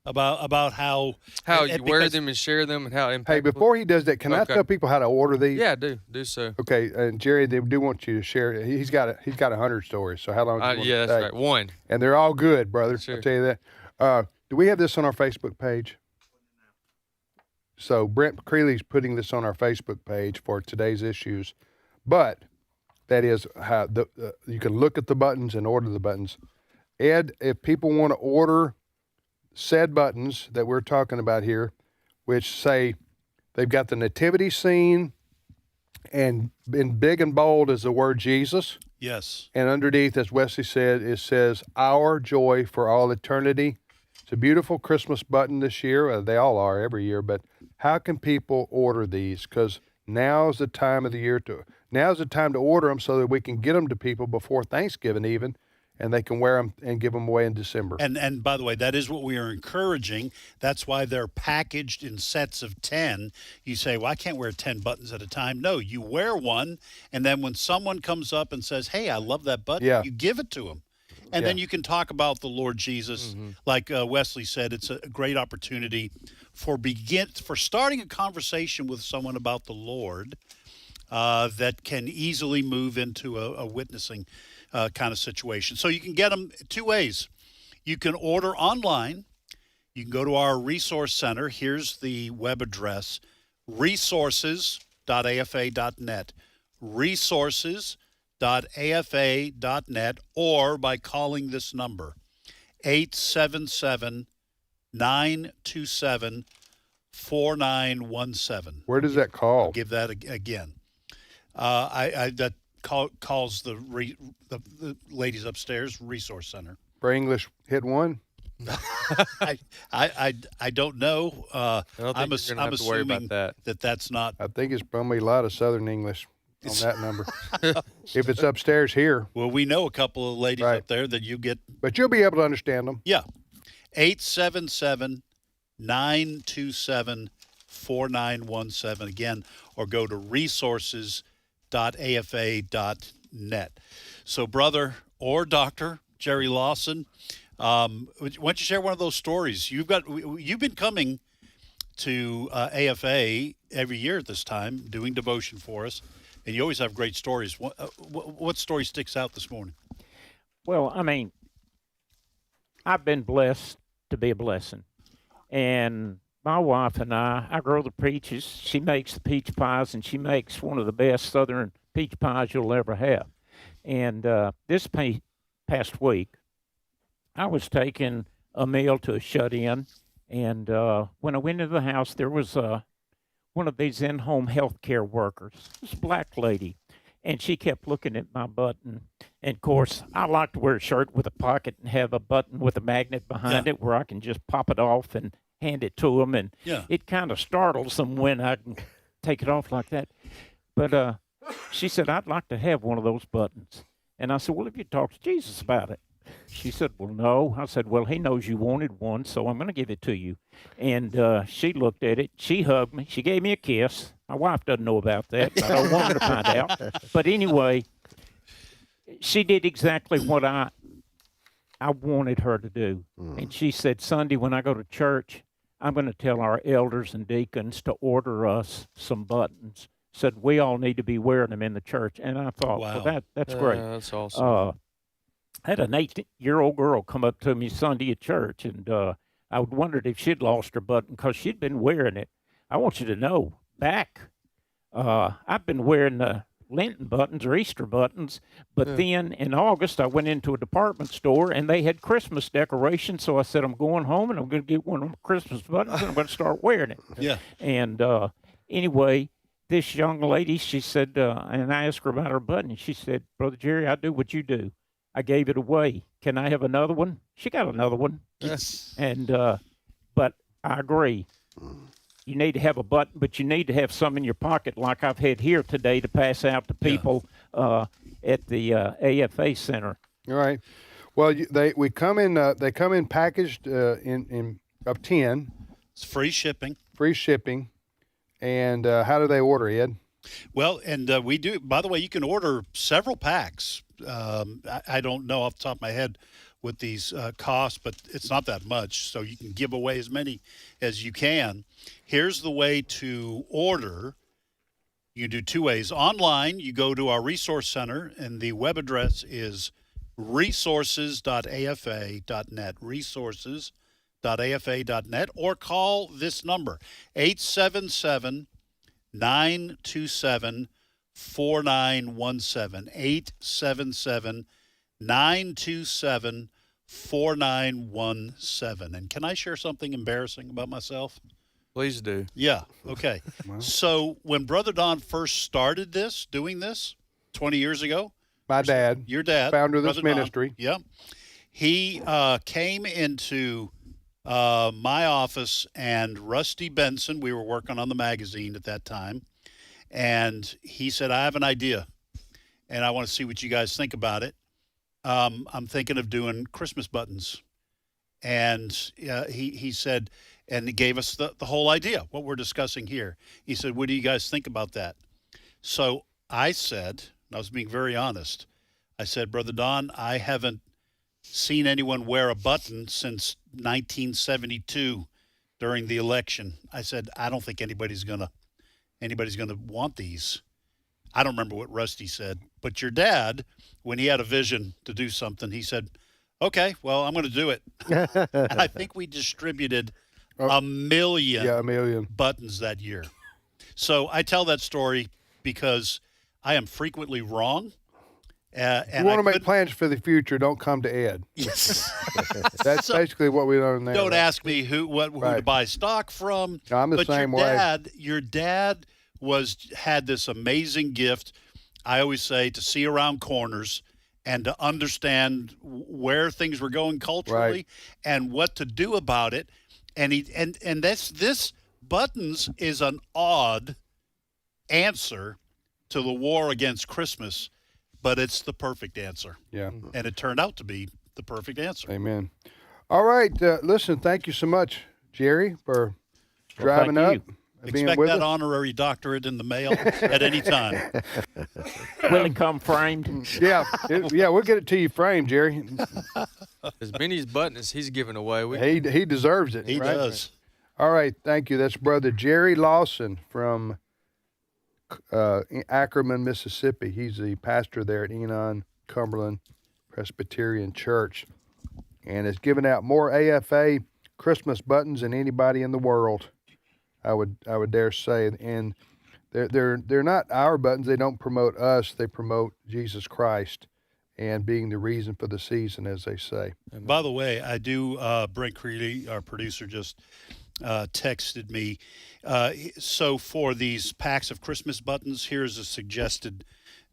about how you wear them and share them and how impactful. Hey, before he does that, can I tell people how to order these? Yeah, do so. Okay, and Jerry, they do want you to share it. He's got 100 stories. So how long? Do you want Yeah, to that's take? right. One. And they're all good, brother. Sure. I'll tell you that. Do we have this on our Facebook page? So Brent Creeley's putting this on our Facebook page for today's issues, but that is how you can look at the buttons and order the buttons. Ed, if people want to order said buttons that we're talking about here, which say they've got the nativity scene, and in big and bold is the word Jesus. Yes. And underneath, as Wesley said, it says, "Our joy for all eternity." It's a beautiful Christmas button this year. They all are every year, but how can people order these? Because now's the time of the year now's the time to order them so that we can get them to people before Thanksgiving even, and they can wear them and give them away in December. And by the way, that is what we are encouraging. That's why they're packaged in sets of 10. You say, well, I can't wear 10 buttons at a time. No, you wear one, and then when someone comes up and says, hey, I love that button, you give it to them. And then you can talk about the Lord Jesus. Like Wesley said, it's a great opportunity for starting a conversation with someone about the Lord that can easily move into a witnessing kind of situation. So you can get them two ways. You can order online. You can go to our resource center. Here's the web address, resources.afa.net. Resources.afa.net, or by calling this number, 877-927-4917. Where does that call? I'll give that again. That calls the ladies upstairs, Resource Center. For English, hit 1. I don't know. I'm assuming that. That's not. I think it's probably a lot of Southern English on that number. If it's upstairs here. Well, we know a couple of ladies up there that you get. But you'll be able to understand them. Yeah. 877-927-4917 again, or go to resources.afa.net. So, brother or Dr. Jerry Lawson, why don't you share one of those stories? You've been coming to AFA every year at this time, doing devotion for us, and you always have great stories. What story sticks out this morning? Well, I mean, I've been blessed to be a blessing. And my wife and I grow the peaches. She makes the peach pies, and she makes one of the best southern peach pies you'll ever have. And this past week, I was taking a meal to a shut-in, and when I went into the house, there was one of these in-home health care workers, this black lady, and she kept looking at my button. And, of course, I like to wear a shirt with a pocket and have a button with a magnet behind it where I can just pop it off and hand it to them, and it kind of startles them when I can take it off like that. But she said, I'd like to have one of those buttons. And I said, well, have you talked to Jesus about it? She said, well, no. I said, well, he knows you wanted one, so I'm going to give it to you. And she looked at it. She hugged me. She gave me a kiss. My wife doesn't know about that, but I don't want her to find out. But anyway, she did exactly what I wanted her to do. And she said, Sunday, when I go to church, I'm going to tell our elders and deacons to order us some buttons. Said we all need to be wearing them in the church. And I thought, well, that's great. That's awesome. I had an 8-year-old girl come up to me Sunday at church, and I wondered if she'd lost her button because she'd been wearing it. I want you to know, I've been wearing the Lenten buttons or Easter buttons, but then in August I went into a department store and they had Christmas decorations, so I said I'm going home and I'm going to get one of them Christmas buttons and I'm going to start wearing it. Yeah. And anyway, this young lady, she said, and I asked her about her button, and she said, Brother Jerry, I do what you do. I gave it away. Can I have another one? She got another one. Yes. And but I agree. You need to have a button, but you need to have some in your pocket, like I've had here today to pass out to people at the AFA Center. All right. Well, they come in packaged in of 10. It's free shipping. Free shipping. And how do they order, Ed? Well, and we do. By the way, you can order several packs. I don't know off the top of my head with these costs, but it's not that much, so you can give away as many as you can. Here's the way to order. You do two ways. Online, you go to our resource center, and the web address is resources.afa.net, resources.afa.net, or call this number, 877-927-4917, 877-927-4917. And can I share something embarrassing about myself? Please do. Yeah, okay. So when Brother Don first started doing this 20 years ago, my dad, your dad, founder of this Brother Don, ministry. yeah, he came into my office, and Rusty Benson, we were working on the magazine at that time, and he said, I have an idea, and I want to see what you guys think about it. I'm thinking of doing Christmas buttons. And he said, and he gave us the whole idea, what we're discussing here. He said, what do you guys think about that? So I said, and I was being very honest, I said, Brother Don, I haven't seen anyone wear a button since 1972 during the election. I said, I don't think anybody's gonna want these. I don't remember what Rusty said, but your dad, when he had a vision to do something, he said, okay, well, I'm going to do it. And I think we distributed a million buttons that year. So I tell that story because I am frequently wrong. And you want to make plans for the future, don't come to Ed. Yes. That's basically what we learned there. Don't ask me who to buy stock from. No, I'm the same way. Your dad had this amazing gift, I always say, to see around corners and to understand where things were going culturally and what to do about it. And this buttons is an odd answer to the war against Christmas, but it's the perfect answer. Yeah. And it turned out to be the perfect answer. Amen. All right. Listen, thank you so much, Jerry, for driving up. Expect that honorary doctorate in the mail at any time. Will it come framed? Yeah, we'll get it to you framed, Jerry. As many buttons he's giving away. He deserves it. He does. All right, thank you. That's Brother Jerry Lawson from Ackerman, Mississippi. He's the pastor there at Enon Cumberland Presbyterian Church, and is giving out more AFA Christmas buttons than anybody in the world. I would dare say, and they're not our buttons. They don't promote us. They promote Jesus Christ and being the reason for the season, as they say. By the way, I do. Brent Creedy, our producer, just texted me. So for these packs of Christmas buttons, here's a suggested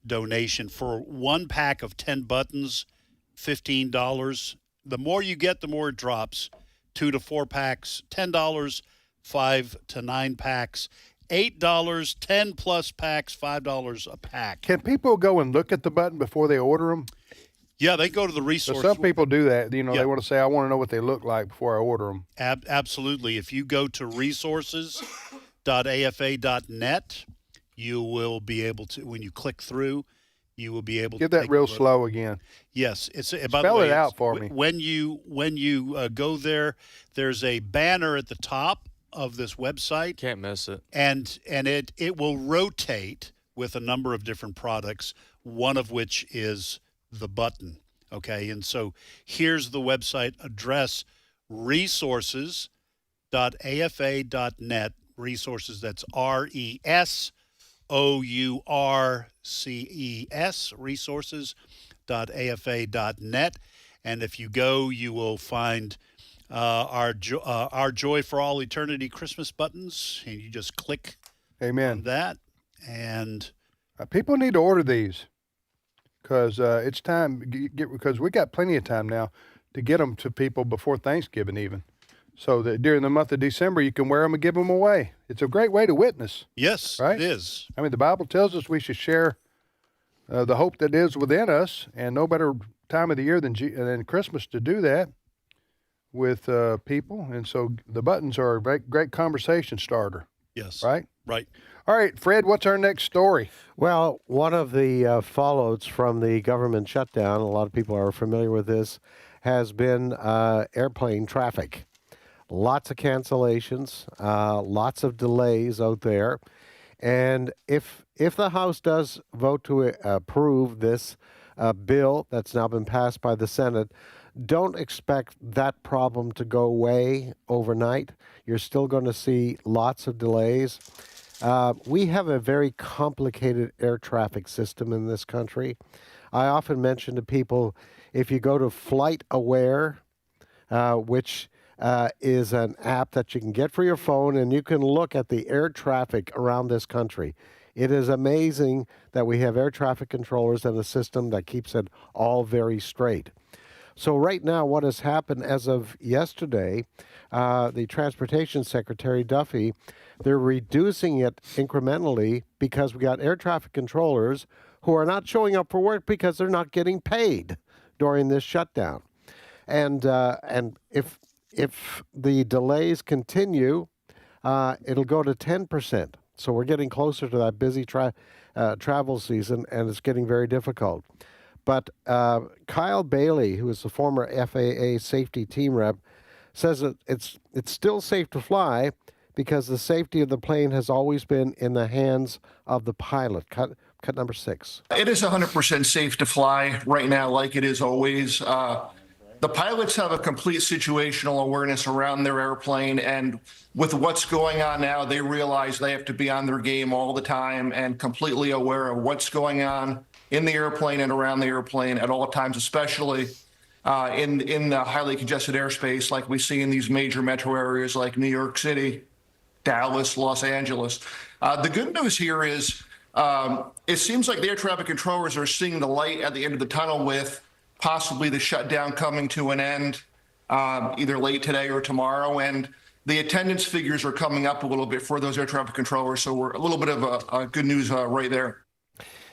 donation for one pack of 10 buttons, $15. The more you get, the more it drops. 2 to 4 packs, $10. 5 to 9 packs, $8, 10 plus packs, $5 a pack. Can people go and look at the button before they order them? Yeah, they go to the resource. So some people do that. They want to say, I want to know what they look like before I order them. Absolutely. If you go to resources.afa.net, you will be able to, when you click through, you will be able to get that real slow again. Yes, Spell it out for me. When you go there, there's a banner at the top of this website. Can't miss it. And it will rotate with a number of different products, one of which is the button. Okay, and so here's the website address, resources.afa.net. Resources, that's RESOURCES, resources.afa.net. And if you go, you will find our Joy for All Eternity Christmas buttons, and you just click on that, and people need to order these because it's time because we got plenty of time now to get them to people before Thanksgiving even, so that during the month of December you can wear them and give them away. It's a great way to witness. Yes, right? It is. I mean, the Bible tells us we should share the hope that is within us, and no better time of the year than Christmas to do that with people. And so the buttons are a great conversation starter. Yes. Right? Right. All right, Fred, what's our next story? Well, one of the fallouts from the government shutdown, a lot of people are familiar with this, has been airplane traffic. Lots of cancellations, lots of delays out there. And if the House does vote to approve this bill that's now been passed by the Senate, don't expect that problem to go away overnight. You're still going to see lots of delays. We have a very complicated air traffic system in this country. I often mention to people, if you go to Flight Aware, which is an app that you can get for your phone, and you can look at the air traffic around this country. It is amazing that we have air traffic controllers and a system that keeps it all very straight. So right now, what has happened as of yesterday, the Transportation Secretary Duffy, they're reducing it incrementally because we got air traffic controllers who are not showing up for work because they're not getting paid during this shutdown. And if the delays continue, it'll go to 10%. So we're getting closer to that busy travel season, and it's getting very difficult. But Kyle Bailey, who is the former FAA safety team rep, says that it's still safe to fly because the safety of the plane has always been in the hands of the pilot. Cut number 6. It is 100% safe to fly right now, like it is always. The pilots have a complete situational awareness around their airplane, and with what's going on now, they realize they have to be on their game all the time and completely aware of what's going on in the airplane and around the airplane at all times, especially in the highly congested airspace like we see in these major metro areas like New York City, Dallas, Los Angeles. The good news here is it seems like the air traffic controllers are seeing the light at the end of the tunnel with possibly the shutdown coming to an end either late today or tomorrow. And the attendance figures are coming up a little bit for those air traffic controllers. So we're a little bit of a good news right there.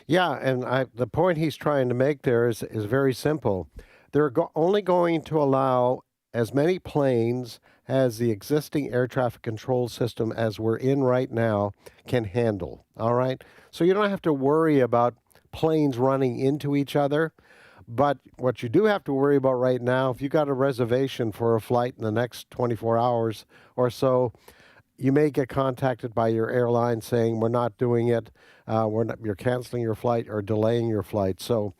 Yeah, and the point he's trying to make there is very simple. They're only going to allow as many planes as the existing air traffic control system as we're in right now can handle, all right? So you don't have to worry about planes running into each other. But what you do have to worry about right now, if you got a reservation for a flight in the next 24 hours or so, you may get contacted by your airline saying, we're not doing it, you're canceling your flight or delaying your flight. So,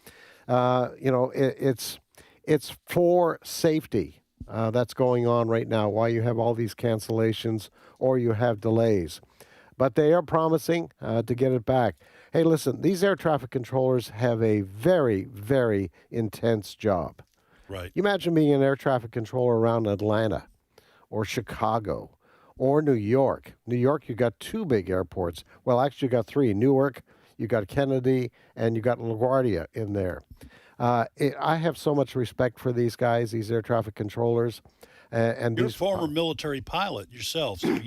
it's for safety that's going on right now, why you have all these cancellations or you have delays. But they are promising to get it back. Hey, listen, these air traffic controllers have a very, very intense job. Right. You imagine being an air traffic controller around Atlanta or Chicago or New York. New York, you got 2 big airports. Well, actually, you got 3. Newark, you got Kennedy, and you got LaGuardia in there. I have so much respect for these guys, these air traffic controllers. And you're a these, former military pilot yourself, so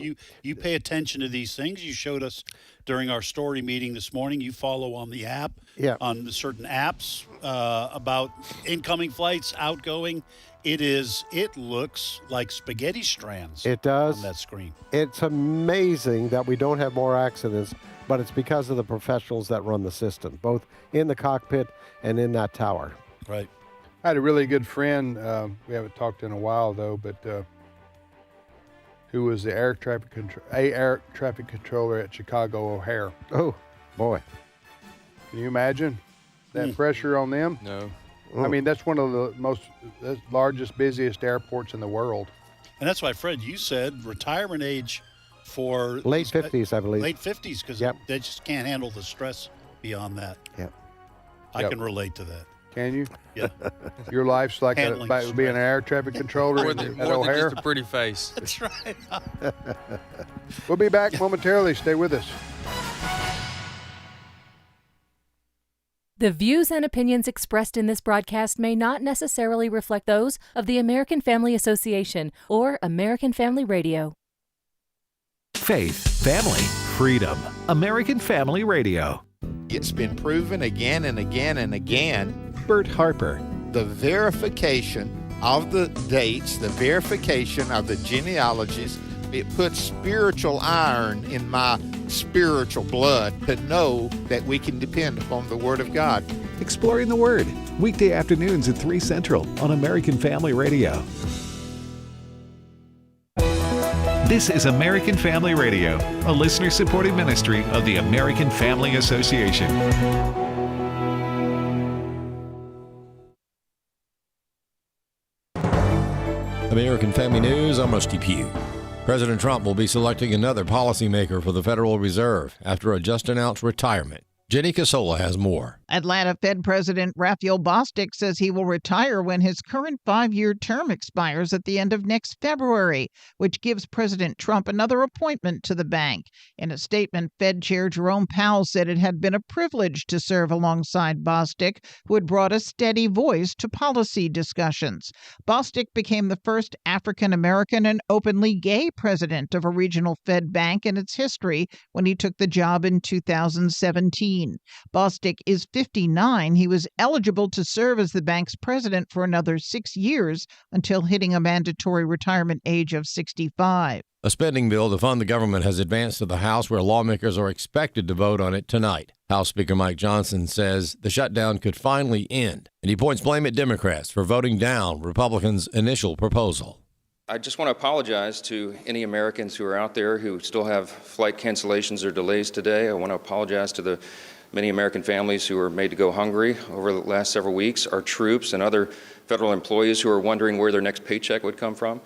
you pay attention to these things. You showed us during our story meeting this morning. You follow on the app, on certain apps about incoming flights, outgoing. It looks like spaghetti strands. It does on that screen. It's amazing that we don't have more accidents, but it's because of the professionals that run the system, both in the cockpit and in that tower. Right. I had a really good friend, we haven't talked in a while though, but who was the air traffic controller at Chicago O'Hare. Oh, boy. Can you imagine that pressure on them? No. I mean, that's one of the largest, busiest airports in the world. And that's why, Fred, you said retirement age for late 50s, I believe. Late 50s, because they just can't handle the stress beyond that. Yep. I can relate to that. Can you? Yeah. Your life's like being an air traffic controller more at than O'Hare. just a pretty face. That's right. We'll be back momentarily. Stay with us. The views and opinions expressed in this broadcast may not necessarily reflect those of the American Family Association or American Family Radio. Faith, family, freedom. American Family Radio. It's been proven again and again and again. Bert Harper, the verification of the dates, the verification of the genealogies, it puts spiritual iron in my spiritual blood to know that we can depend upon the Word of God. Exploring the Word, weekday afternoons at 3 Central on American Family Radio. This is American Family Radio, a listener-supported ministry of the American Family Association. American Family News, I'm Rusty Pugh. President Trump will be selecting another policymaker for the Federal Reserve after a just-announced retirement. Jenny Casola has more. Atlanta Fed President Raphael Bostic says he will retire when his current 5-year term expires at the end of next February, which gives President Trump another appointment to the bank. In a statement, Fed Chair Jerome Powell said it had been a privilege to serve alongside Bostic, who had brought a steady voice to policy discussions. Bostic became the first African-American and openly gay president of a regional Fed bank in its history when he took the job in 2017. Bostic is 59. He was eligible to serve as the bank's president for another 6 years until hitting a mandatory retirement age of 65. A spending bill to fund the government has advanced to the House, where lawmakers are expected to vote on it tonight. House Speaker Mike Johnson says the shutdown could finally end, and he points blame at Democrats for voting down Republicans' initial proposal. I just want to apologize to any Americans who are out there who still have flight cancellations or delays today. I want to apologize to the many American families who were made to go hungry over the last several weeks, our troops and other federal employees who are wondering where their next paycheck would come from.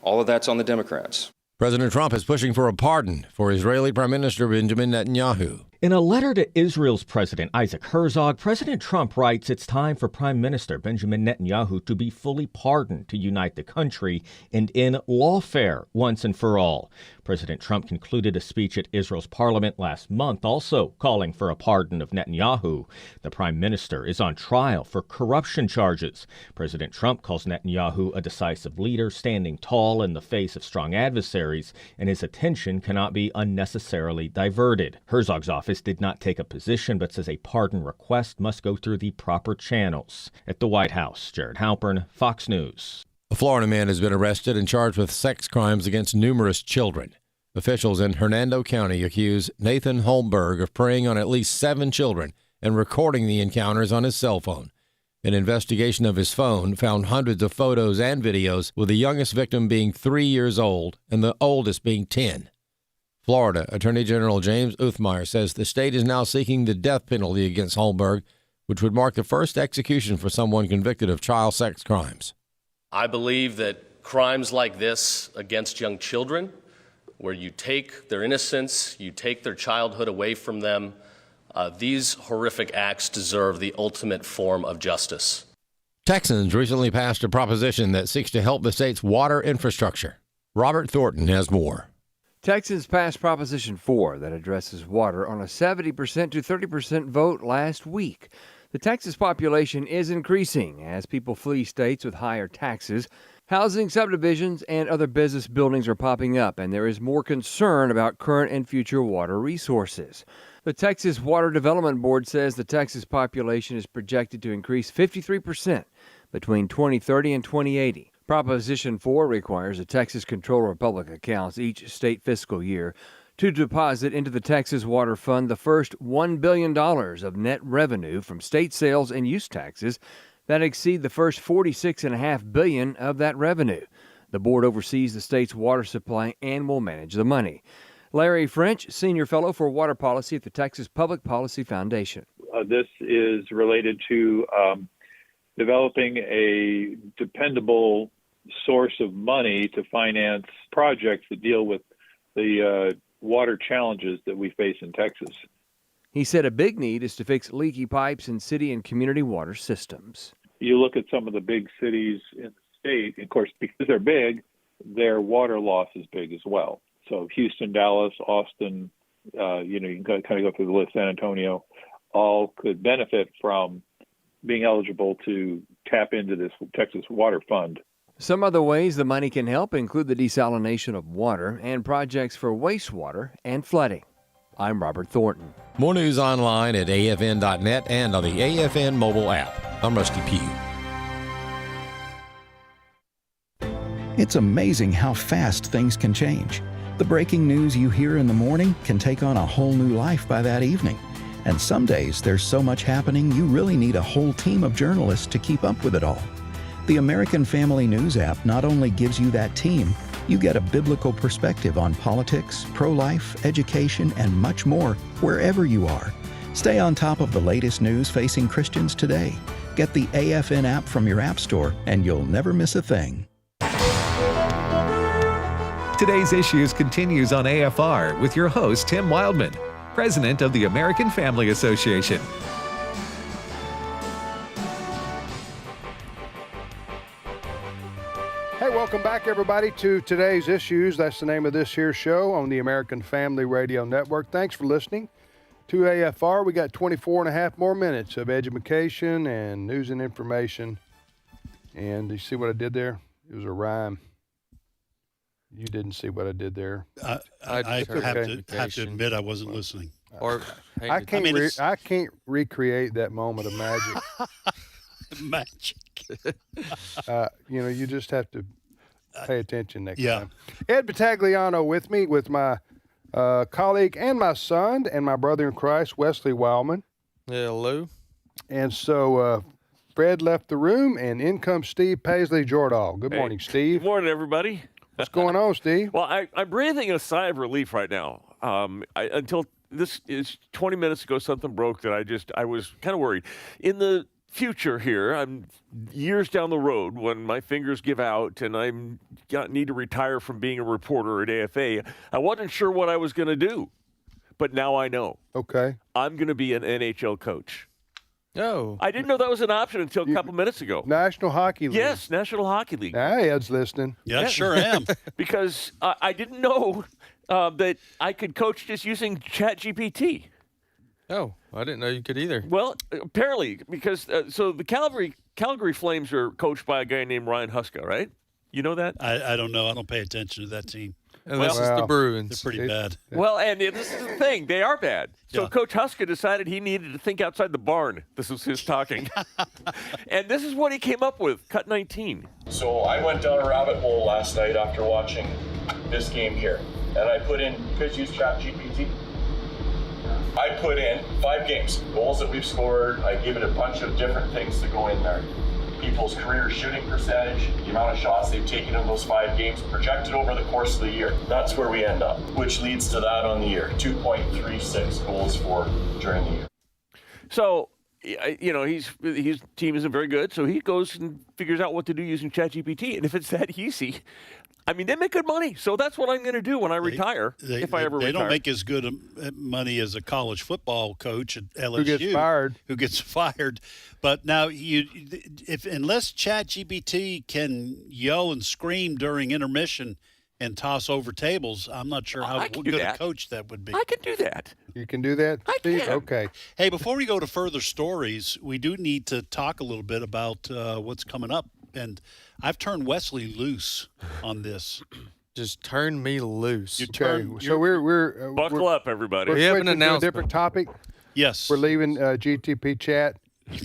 All of that's on the Democrats. President Trump is pushing for a pardon for Israeli Prime Minister Benjamin Netanyahu. In a letter to Israel's President Isaac Herzog, President Trump writes it's time for Prime Minister Benjamin Netanyahu to be fully pardoned to unite the country and end lawfare once and for all. President Trump concluded a speech at Israel's parliament last month, also calling for a pardon of Netanyahu. The prime minister is on trial for corruption charges. President Trump calls Netanyahu a decisive leader, standing tall in the face of strong adversaries, and his attention cannot be unnecessarily diverted. Herzog's office did not take a position, but says a pardon request must go through the proper channels. At the White House, Jared Halpern, Fox News. A Florida man has been arrested and charged with sex crimes against numerous children. Officials in Hernando County accuse Nathan Holmberg of preying on at least 7 children and recording the encounters on his cell phone. An investigation of his phone found hundreds of photos and videos, with the youngest victim being 3 years old and the oldest being 10. Florida Attorney General James Uthmeyer says the state is now seeking the death penalty against Holmberg, which would mark the first execution for someone convicted of child sex crimes. I believe that crimes like this against young children, where you take their innocence, you take their childhood away from them, these horrific acts deserve the ultimate form of justice. Texans recently passed a proposition that seeks to help the state's water infrastructure. Robert Thornton has more. Texans passed Proposition 4 that addresses water on a 70% to 30% vote last week. The Texas population is increasing as people flee states with higher taxes. Housing subdivisions and other business buildings are popping up, and there is more concern about current and future water resources. The Texas Water Development Board says the Texas population is projected to increase 53% between 2030 and 2080. Proposition 4 requires the Texas Comptroller of Public Accounts each state fiscal year to deposit into the Texas Water Fund the first $1 billion of net revenue from state sales and use taxes that exceed the first $46.5 billion of that revenue. The board oversees the state's water supply and will manage the money. Larry French, Senior Fellow for Water Policy at the Texas Public Policy Foundation. This is related to developing a dependable source of money to finance projects that deal with the water challenges that we face in Texas. He said a big need is to fix leaky pipes in city and community water systems. You look at some of the big cities in the state, of course, because they're big, their water loss is big as well. So Houston, Dallas, Austin, you can kind of go through the list, San Antonio, all could benefit from being eligible to tap into this Texas Water Fund. Some other ways the money can help include the desalination of water and projects for wastewater and flooding. I'm Robert Thornton. More news online at afn.net and on the AFN mobile app. I'm Rusty Pugh. It's amazing how fast things can change. The breaking news you hear in the morning can take on a whole new life by that evening. And some days there's so much happening you really need a whole team of journalists to keep up with it all. The American Family News app not only gives you that team, you get a biblical perspective on politics, pro-life, education, and much more wherever you are. Stay on top of the latest news facing Christians today. Get the AFN app from your app store and you'll never miss a thing. Today's Issues continues on AFR with your host, Tim Wildmon, president of the American Family Association. Hey, welcome back, everybody, to Today's Issues. That's the name of this here show on the American Family Radio Network. Thanks for listening to AFR. We got 24 and a half more minutes of education and news and information. And you see what I did there? It was a rhyme. You didn't see what I did there. I have to admit I wasn't listening. Or I can't recreate that moment of magic. Magic. You just have to pay attention next time. Ed Battagliano with me, with my colleague and my son and my brother in Christ, Wesley Wildmon. Hello. And so Fred left the room, and in comes Steve Paisley-Jordahl. Good morning, Steve. Good morning, everybody. What's going on, Steve? Well, I'm breathing a sigh of relief right now. Until this is 20 minutes ago, something broke that I was kind of worried. In the future here, I'm years down the road when my fingers give out and I need to retire from being a reporter at AFA. I wasn't sure what I was going to do, but now I know. Okay. I'm going to be an NHL coach. Oh. I didn't know that was an option until a couple minutes ago. National Hockey League. Yes, National Hockey League. Now Ed's listening. Yeah, I sure am. Because I didn't know that I could coach just using ChatGPT. Oh, I didn't know you could either. Well, apparently, because so the Calgary Flames are coached by a guy named Ryan Huska, right? You know that? I don't know. I don't pay attention to that team. Unless it's the Bruins. They're pretty bad. Well, and this is the thing. They are bad. So Coach Huska decided he needed to think outside the barn. This was his talking. And this is what he came up with, cut 19. So I went down a rabbit hole last night after watching this game here. And I put in, you guys use ChatGPT? I put in 5 games, goals that we've scored. I gave it a bunch of different things to go in there. People's career shooting percentage, the amount of shots they've taken in those 5 games, projected over the course of the year. That's where we end up, which leads to that on the year, 2.36 goals for during the year. So, his team isn't very good, so he goes and figures out what to do using ChatGPT. And if it's that easy, I mean, they make good money. So that's what I'm going to do when I retire, if I ever retire. They don't make as good money as a college football coach at LSU. Who gets fired. But now, unless ChatGPT can yell and scream during intermission and toss over tables, I'm not sure how good a coach that would be. I can do that. You can do that, Steve? can. Okay. Hey, before we go to further stories, we do need to talk a little bit about what's coming up. And I've turned Wesley loose on this. Just turn me loose. So we're buckle up, everybody. We're we have an switching to a announcement. different topic. Yes, we're leaving GTP chat. we're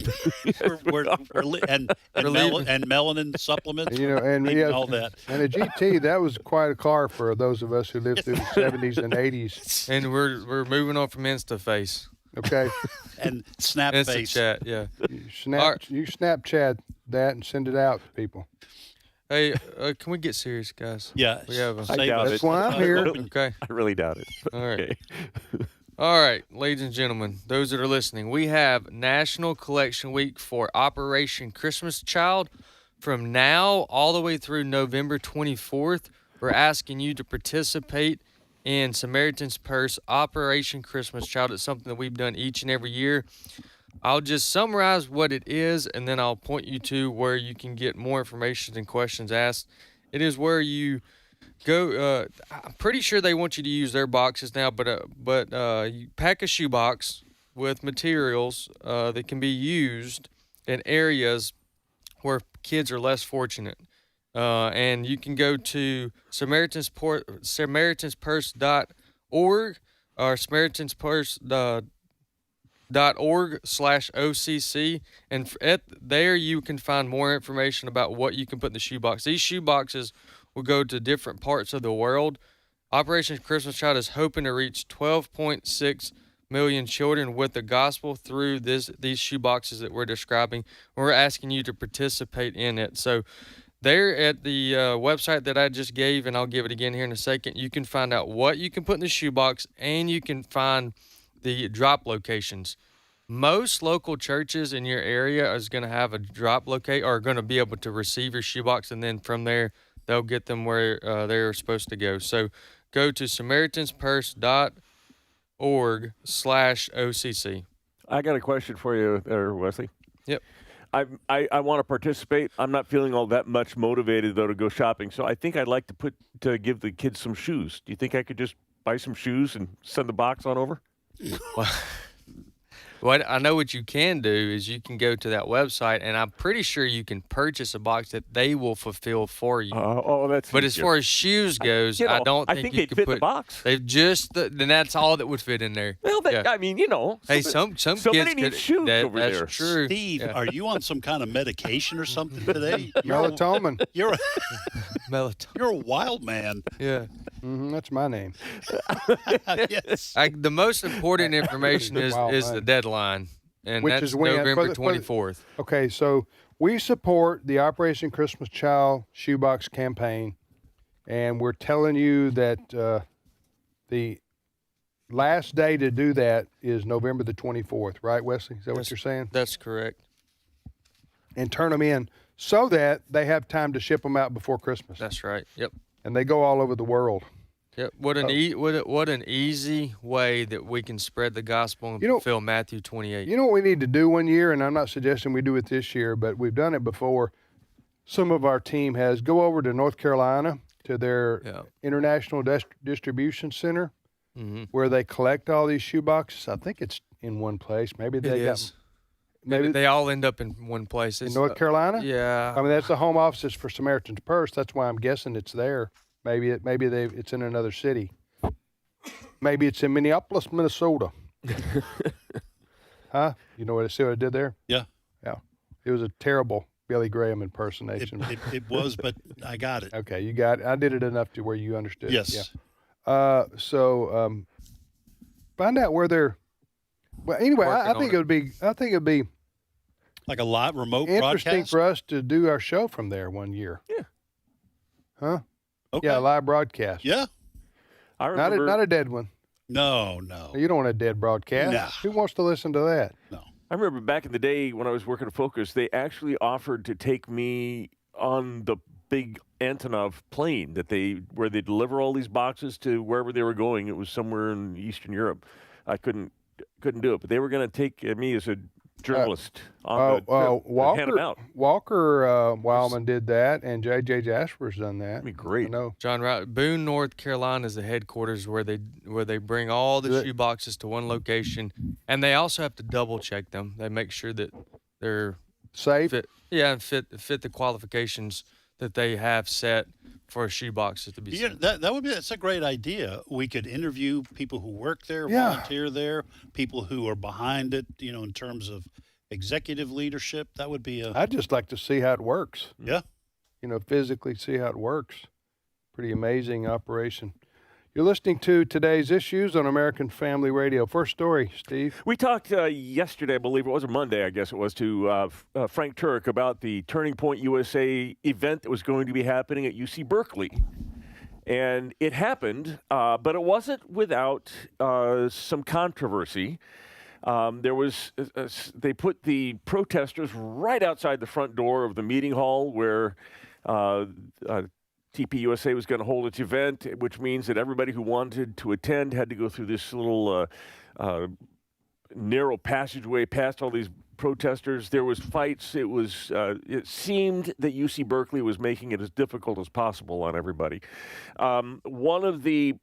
melanin supplements. And all that. And a GT, that was quite a car for those of us who lived through the 70s and 80s. And we're moving on from InstaFace. Okay. And Snapface. Chat, yeah. You Snapchat that and send it out to people. Hey, can we get serious, guys? Yeah. We have I doubt That's it. why I'm here. Okay. I really doubt it. All right. Okay. All right, ladies and gentlemen, those that are listening, we have National Collection Week for Operation Christmas Child. From now all the way through November 24th, we're asking you to participate in Samaritan's Purse Operation Christmas Child. It's something that we've done each and every year. I'll just summarize what it is, and then I'll point you to where you can get more information and questions asked. It is where you go. I'm pretty sure they want you to use their boxes now, but you pack a shoebox with materials that can be used in areas where kids are less fortunate. And you can go to SamaritansPurse.org or SamaritansPurse.org/OCC, and there you can find more information about what you can put in the shoebox. These shoeboxes will go to different parts of the world. Operation Christmas Child is hoping to reach 12.6 million children with the gospel through these shoeboxes that we're describing. We're asking you to participate in it. So there at the website that I just gave, and I'll give it again here in a second, you can find out what you can put in the shoebox, and you can find the drop locations. Most local churches in your area is going to have a drop locate, or going to be able to receive your shoebox, and then from there they'll get them where they're supposed to go. So go to SamaritansPurse.org/OCC. I got a question for you there, Wesley. Yep. I want to participate. I'm not feeling all that much motivated, though, to go shopping. So I think I'd like to give the kids some shoes. Do you think I could just buy some shoes and send the box on over? What I know what you can do is you can go to that website, and I'm pretty sure you can purchase a box that they will fulfill for you. That's. But as far as shoes goes, I don't think you they'd could fit put the box. They've then that's all that would fit in there. Well, I mean, Hey, some somebody kids needs shoes over that's there. true. Steve, are you on some kind of medication or something today? Melatonin. You're Melatonin. You're a wild man. Yeah. That's my name. Yes. The most important information is the deadline, and Which that's is when? November 24th. Okay, so we support the Operation Christmas Child Shoebox campaign, and we're telling you that the last day to do that is November the 24th, right, Wesley? Is that what you're saying? That's correct. And turn them in so that they have time to ship them out before Christmas. That's right. Yep. And they go all over the world. Yep. What an easy way that we can spread the gospel and fulfill Matthew 28. You know what we need to do one year, and I'm not suggesting we do it this year, but we've done it before. Some of our team has go over to North Carolina to their international distribution center, where they collect all these shoe boxes. I think it's in one place. Maybe Maybe they all end up in one place. In North Carolina? Yeah. I mean, that's the home offices for Samaritan's Purse. That's why I'm guessing it's there. Maybe it's in another city. Maybe it's in Minneapolis, Minnesota. Huh? You know see what I did there? Yeah. Yeah. It was a terrible Billy Graham impersonation. It was, but I got it. Okay, you got it. I did it enough to where you understood. Yes. Yeah. Find out where they're. Well, anyway, I think it'd be like a live remote interesting broadcast for us to do our show from there one year. Yeah. Huh? Okay. Yeah, live broadcast. Yeah. I remember. Not a dead one. No. You don't want a dead broadcast. No. Who wants to listen to that? No. I remember back in the day when I was working at Focus, they actually offered to take me on the big Antonov plane where they deliver all these boxes to wherever they were going. It was somewhere in Eastern Europe. I couldn't do it, but they were going to take me as a journalist on the trip and hand them out. Walker Wildmon did that, and J.J. Jasper's done that. That'd be great. I know. John Wright, Boone, North Carolina is the headquarters where they bring all the shoe boxes to one location, and they also have to double check them. They make sure that they're safe. Fit the qualifications that they have set for shoe boxes to be sent. That's a great idea. We could interview people who work there, volunteer there, people who are behind it, in terms of executive leadership. That would be I'd just like to see how it works. Yeah. Physically see how it works. Pretty amazing operation. You're listening to Today's Issues on American Family Radio. First story, Steve. We talked yesterday, I believe it was, or Monday, I guess it was, to Frank Turk about the Turning Point USA event that was going to be happening at UC Berkeley. And it happened, but it wasn't without some controversy. They put the protesters right outside the front door of the meeting hall where TPUSA was going to hold its event, which means that everybody who wanted to attend had to go through this little narrow passageway past all these protesters. There was fights. It seemed that UC Berkeley was making it as difficult as possible on everybody. One of the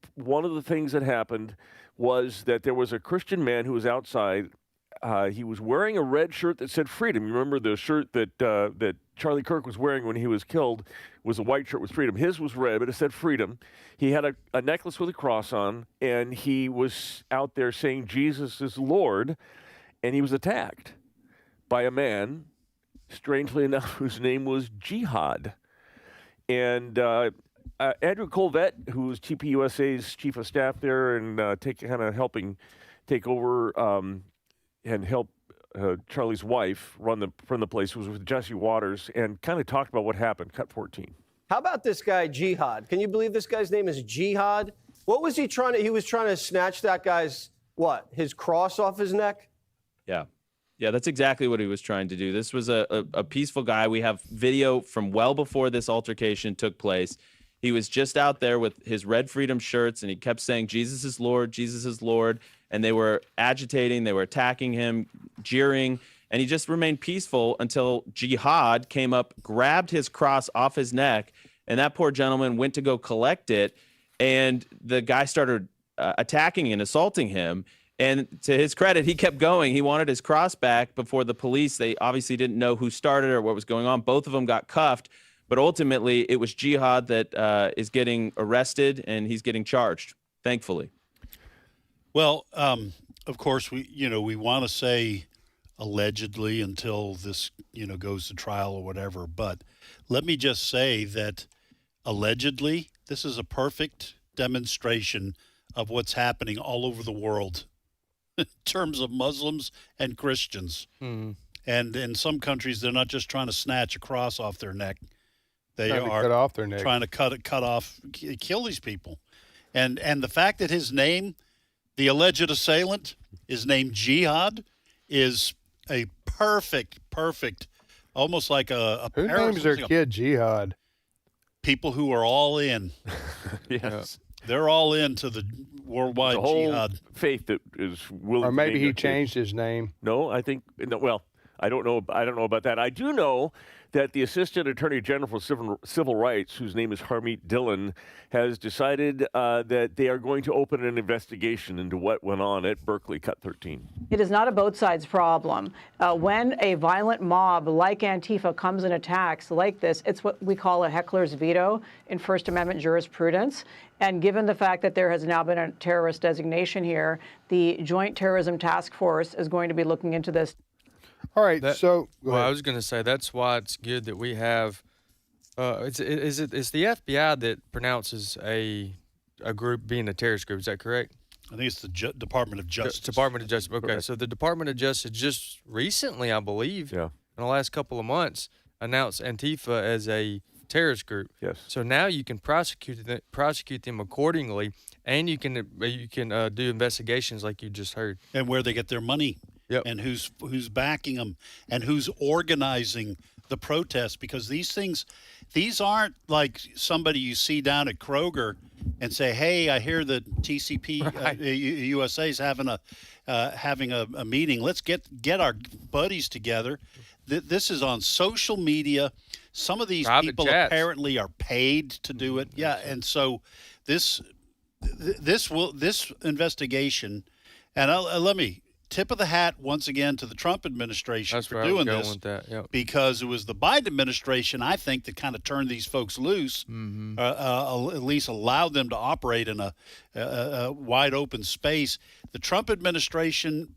things that happened was that there was a Christian man who was outside. He was wearing a red shirt that said freedom. You remember the shirt that Charlie Kirk was wearing when he was killed was a white shirt with freedom. His was red, but it said freedom. He had a necklace with a cross on, and he was out there saying Jesus is Lord, and he was attacked by a man, strangely enough, whose name was Jihad. And Andrew Colvett, who was TPUSA's chief of staff there and helping take over and help Charlie's wife run the place, was with Jesse Waters and kind of talked about what happened. Cut 14. How about this guy, Jihad? Can you believe this guy's name is Jihad? What was he trying to? He was trying to snatch that guy's, his cross off his neck? Yeah, that's exactly what he was trying to do. This was a peaceful guy. We have video from well before this altercation took place. He was just out there with his Red Freedom shirts, and he kept saying, Jesus is Lord, Jesus is Lord. And they were agitating, they were attacking him, jeering, and he just remained peaceful until Jihad came up, grabbed his cross off his neck, and that poor gentleman went to go collect it, and the guy started attacking and assaulting him. And to his credit, he kept going. He wanted his cross back before the police. They obviously didn't know who started or what was going on. Both of them got cuffed. But ultimately, it was Jihad that is getting arrested, and he's getting charged, thankfully. Well, of course, we want to say allegedly until this, goes to trial or whatever. But let me just say that allegedly, this is a perfect demonstration of what's happening all over the world in terms of Muslims and Christians. Mm. And in some countries, they're not just trying to snatch a cross off their neck. They are cut off their neck. Trying to cut off, kill these people. And the fact that his name, the alleged assailant, is named Jihad, is a perfect, almost like a Who names their kid Jihad? People who are all in. Yes. They're all into the worldwide The whole jihad. faith that is willing. Or maybe to name he their kid. changed his name. No, I think. Well, I don't know. I don't know about that. I do know that the Assistant Attorney General for Civil Rights, whose name is Harmeet Dillon, has decided that they are going to open an investigation into what went on at Berkeley Cut 13. It is not a both sides problem. When a violent mob like Antifa comes and attacks like this, it's what we call a heckler's veto in First Amendment jurisprudence. And given the fact that there has now been a terrorist designation here, the Joint Terrorism Task Force is going to be looking into this. All right, so I was going to say that's why it's good that we have. It's the FBI that pronounces a group being a terrorist group. Is that correct? I think it's the Department of Justice. Department of Justice. Okay, Correct. so the Department of Justice just recently, I believe, in the last couple of months, announced Antifa as a terrorist group. Yes. So now you can prosecute them accordingly, and you can do investigations like you just heard. And where they get their money. Yep. And who's backing them and who's organizing the protests, because these aren't like somebody you see down at Kroger and say, hey, I hear that TCP USA is having a meeting. Let's get our buddies together. This is on social media. Some of these Private people chats. apparently are paid to do it. Yeah, and so this investigation, and let me tip of the hat once again to the Trump administration for doing this, because it was the Biden administration, I think, that kind of turned these folks loose, at least allowed them to operate in a wide open space. The Trump administration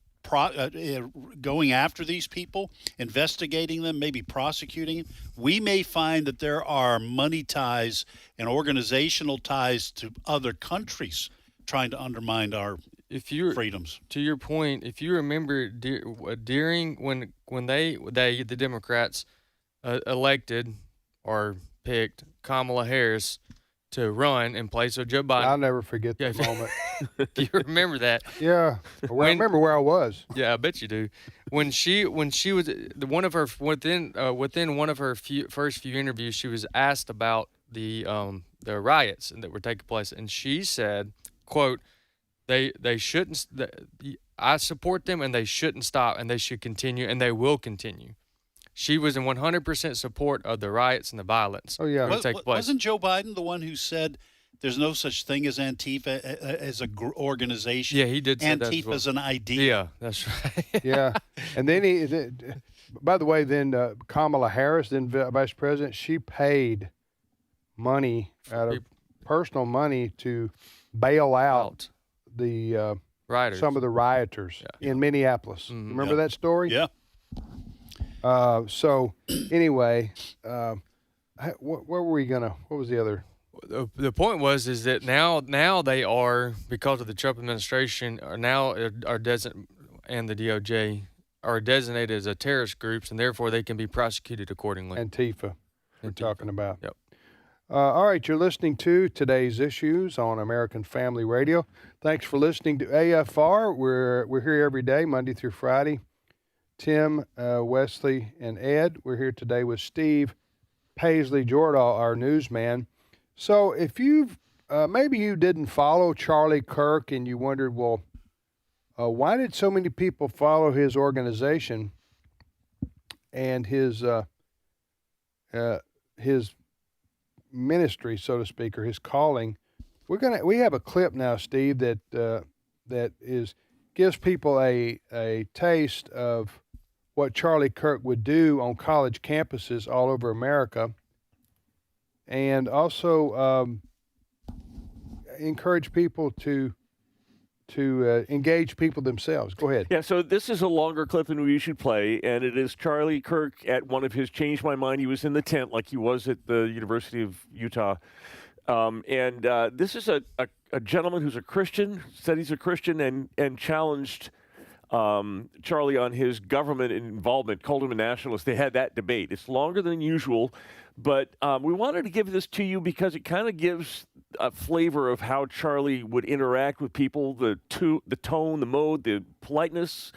going after these people, investigating them, maybe prosecuting them, we may find that there are money ties and organizational ties to other countries trying to undermine our freedoms. To your point, if you remember during when the Democrats elected or picked Kamala Harris to run in place of Joe Biden. I'll never forget that moment. You remember that? Yeah. I remember where I was. Yeah, I bet you do. When she was within one of her first few interviews, she was asked about the riots that were taking place, and she said, "quote They shouldn't. I support them, and they shouldn't stop, and they should continue, and they will continue." She was in 100% support of the riots and the violence. Oh yeah, that take place. Wasn't Joe Biden the one who said there's no such thing as Antifa as a organization? Yeah, he did say that as Antifa well. is an idea. Yeah, that's right. Yeah, and then by the way, then Kamala Harris, then Vice President, she paid money out of personal money to bail out the rioters. Some of the rioters in Minneapolis. Mm-hmm. Remember that story? Yeah. So anyway, where were we gonna? What was the other The point was is that now they are, because of the Trump administration, and the DOJ are designated as a terrorist groups, and therefore they can be prosecuted accordingly. Antifa, we're talking about. Yep. All right, you're listening to Today's Issues on American Family Radio. Thanks for listening to AFR. We're here every day, Monday through Friday. Tim, Wesley, and Ed. We're here today with Steve Paisley Jordahl, our newsman. So if you've maybe you didn't follow Charlie Kirk and you wondered, well, why did so many people follow his organization and his ministry, so to speak, or his calling? We have a clip now, Steve, that gives people a taste of what Charlie Kirk would do on college campuses all over America, and also encourage people to engage people themselves. Go ahead. Yeah, so this is a longer clip than we should play, and it is Charlie Kirk at one of his Change My Mind. He was in the tent like he was at the University of Utah. This is a gentleman who's a Christian, said he's a Christian, and challenged Charlie on his government involvement, called him a nationalist. They had that debate. It's longer than usual, but we wanted to give this to you because it kind of gives a flavor of how Charlie would interact with people, the tone, the mode, the politeness,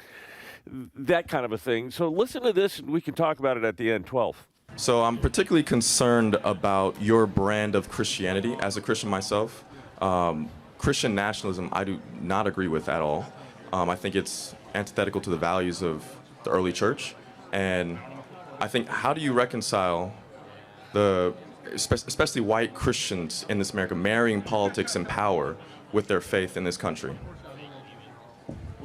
that kind of a thing. So listen to this, and we can talk about it at the end. 12. So I'm particularly concerned about your brand of Christianity. As a Christian myself, Christian nationalism I do not agree with at all. I think it's antithetical to the values of the early church. And I think, how do you reconcile especially white Christians in this America, marrying politics and power with their faith in this country?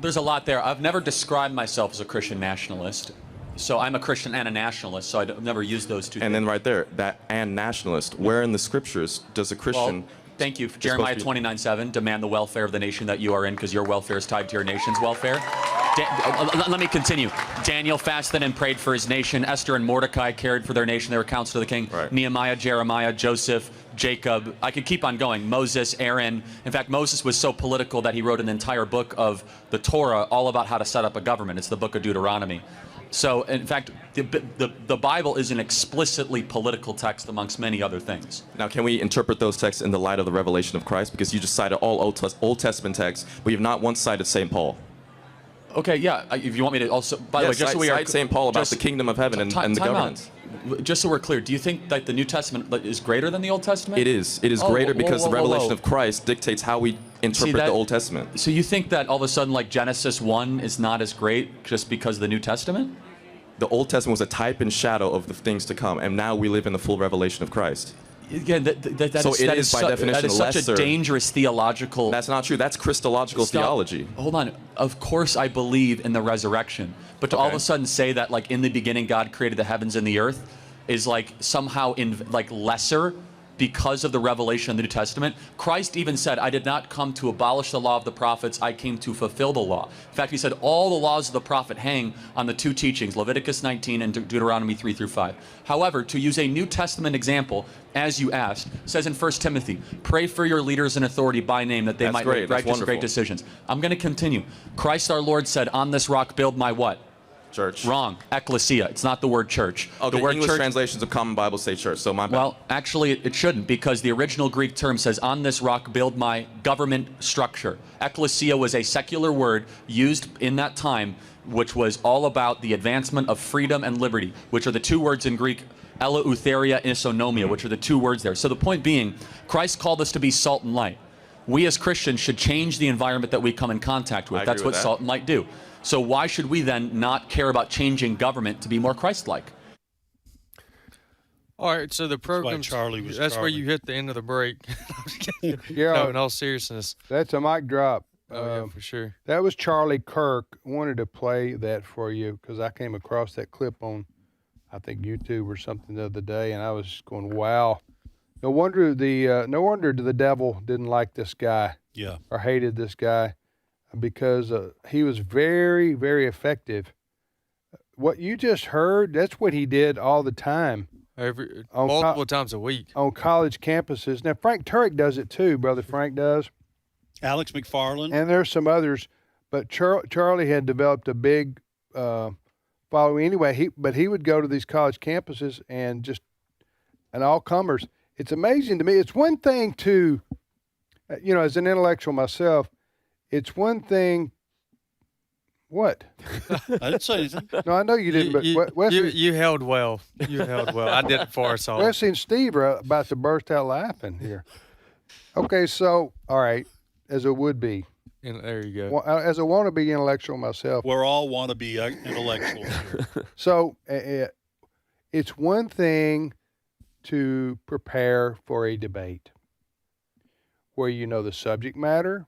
There's a lot there. I've never described myself as a Christian nationalist. So I'm a Christian and a nationalist, so I've never used those two things. And then right there, that and nationalist, where in the scriptures does a Christian... Well, thank you. Jeremiah 29:7, demand the welfare of the nation that you are in, because your welfare is tied to your nation's welfare. Let me continue. Daniel fasted and prayed for his nation. Esther and Mordecai cared for their nation. They were counsel to the king. Right. Nehemiah, Jeremiah, Joseph, Jacob. I could keep on going. Moses, Aaron. In fact, Moses was so political that he wrote an entire book of the Torah all about how to set up a government. It's the book of Deuteronomy. So, in fact, the Bible is an explicitly political text amongst many other things. Now, can we interpret those texts in the light of the revelation of Christ? Because you just cited all Old Testament texts, but you've not once cited St. Paul. Okay, yeah. If you want me to also, by the way, just so we are cite St. Paul about the kingdom of heaven and the governance. Just so we're clear, do you think that the New Testament is greater than the Old Testament? It is. It is greater because the revelation of Christ dictates how we interpret the Old Testament. So you think that all of a sudden, like Genesis 1 is not as great just because of the New Testament? The Old Testament was a type and shadow of the things to come, and now we live in the full revelation of Christ. Again, that is by definition such a dangerous theological... That's not true. That's Christological theology. Hold on. Of course I believe in the resurrection. But to all of a sudden say that, like, in the beginning God created the heavens and the earth is, like, somehow lesser because of the revelation of the New Testament. Christ even said, I did not come to abolish the law of the prophets, I came to fulfill the law. In fact, he said all the laws of the prophet hang on the two teachings, Leviticus 19 and Deuteronomy 3-5. However, to use a New Testament example, as you asked, says in 1 Timothy, pray for your leaders in authority by name that they might make righteous, great decisions. I'm going to continue. Christ our Lord said, on this rock build my what? Church. Wrong. Ecclesia. It's not the word church. Okay, the word English church, translations of Common Bible say church, so my bad. Well, actually, it shouldn't, because the original Greek term says, on this rock build my government structure. Ecclesia was a secular word used in that time, which was all about the advancement of freedom and liberty, which are the two words in Greek, eleutheria, isonomia, which are the two words there. So the point being, Christ called us to be salt and light. We as Christians should change the environment that we come in contact with. That's what salt and light do. So why should we then not care about changing government to be more Christ-like? All right, so the program, that's where you hit the end of the break. Yeah, no, in all seriousness. That's a mic drop. Yeah, for sure. That was Charlie Kirk. I wanted to play that for you because I came across that clip on, I think, YouTube or something the other day, and I was just going, wow. No wonder the devil didn't like this guy. Yeah. Or hated this guy. Because he was very, very effective. What you just heard, that's what he did all the time. Multiple times a week. On college campuses. Now, Frank Turek does it too, Brother Frank does. Alex McFarland. And there's some others, but Charlie had developed a big following anyway. He would go to these college campuses and all comers. It's amazing to me. It's one thing to, as an intellectual myself, it's one thing. What? I didn't say anything. No, I know you didn't. But Wesley, you held well. You held well. I did it for us all. Wesley and Steve are about to burst out laughing here. Okay, so all right, as a would-be. And there you go. As a wannabe intellectual myself. We're all wannabe intellectuals here. So it's one thing to prepare for a debate where you know the subject matter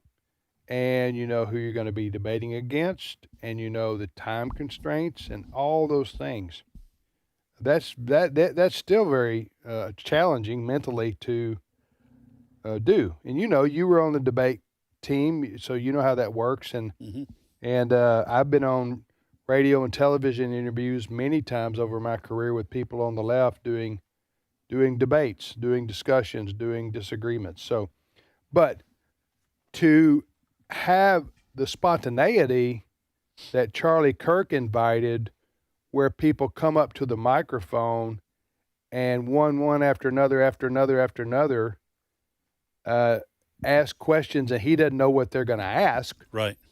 and you know who you're going to be debating against and you know the time constraints and all those things. That's still very challenging mentally to do. And you were on the debate team, so you know how that works. And I've been on radio and television interviews many times over my career with people on the left doing debates, doing discussions, doing disagreements. So, but to have the spontaneity that Charlie Kirk invited, where people come up to the microphone and one after another, ask questions, and he doesn't know what they're going to ask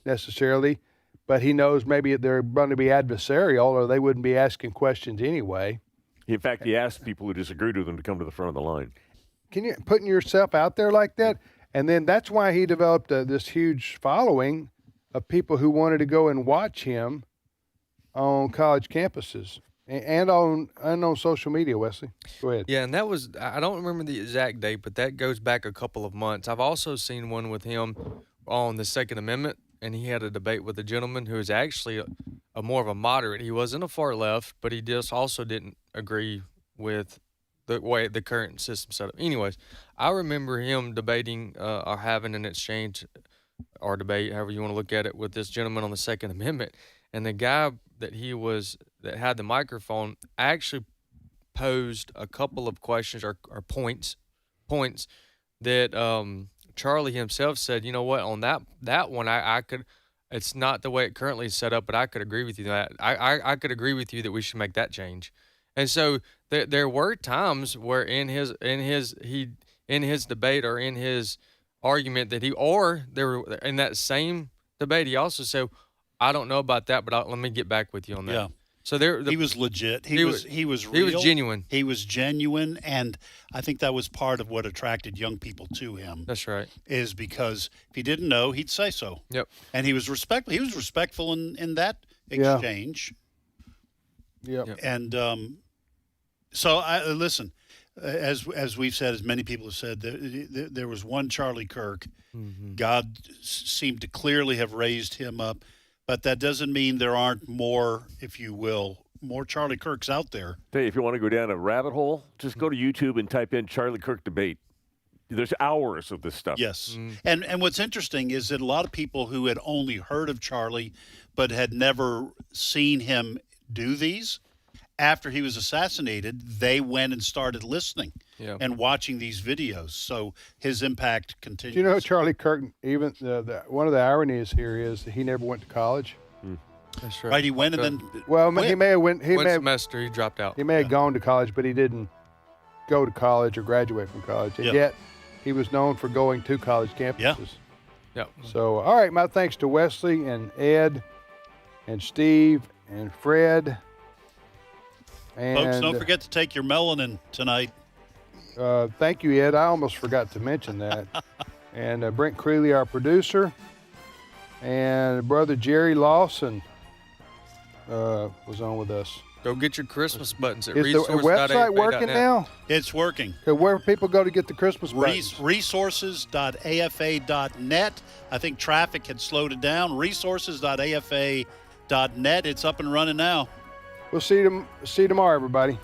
necessarily, but he knows maybe they're going to be adversarial or they wouldn't be asking questions anyway. In fact, he asked people who disagreed with him to come to the front of the line. Can you putting yourself out there like that? And then that's why he developed this huge following of people who wanted to go and watch him on college campuses and on social media. Wesley, go ahead. Yeah, and that was, I don't remember the exact date, but that goes back a couple of months. I've also seen one with him on the Second Amendment, and he had a debate with a gentleman who is actually a more of a moderate. He wasn't a far left, but he just also didn't agree with the way the current system set up. Anyways, I remember him debating or having an exchange or debate, however you want to look at it, with this gentleman on the Second Amendment. And the guy that had the microphone actually posed a couple of questions or points that Charlie himself said, you know what, on that one I could, it's not the way it currently is set up, but I could agree with you that I could agree with you that we should make that change. And so there were times where in his debate or in his argument that in that same debate he also said, I don't know about that, but let me get back with you on that. Yeah. So he was legit. He was real. He was genuine. He was genuine, and I think that was part of what attracted young people to him. That's right. Is because if he didn't know, he'd say so. Yep. And he was respectful. He was respectful in that exchange. Yeah. And so listen. As we've said, as many people have said, there was one Charlie Kirk. Mm-hmm. God seemed to clearly have raised him up, but that doesn't mean there aren't more, if you will, more Charlie Kirks out there. Hey, if you want to go down a rabbit hole, just go to YouTube and type in Charlie Kirk debate. There's hours of this stuff. Yes. And what's interesting is that a lot of people who had only heard of Charlie but had never seen him do these, after he was assassinated, they went and started listening and watching these videos. So his impact continues. Do you know Charlie Kirk, even one of the ironies here is that he never went to college. That's right. Right, he went and then he may have went. One semester he dropped out. He may have gone to college, but he didn't go to college or graduate from college. And yet he was known for going to college campuses. Yeah. So, all right, my thanks to Wesley and Ed and Steve and Fred. And, folks, don't forget to take your melanin tonight. Thank you, Ed. I almost forgot to mention that. And Brent Creeley, our producer, and Brother Jerry Lawson was on with us. Go get your Christmas buttons at Is the website working now? It's working. Where people go to get the Christmas buttons? Resources.afa.net. I think traffic had slowed it down. Resources.afa.net. It's up and running now. We'll see you tomorrow, everybody.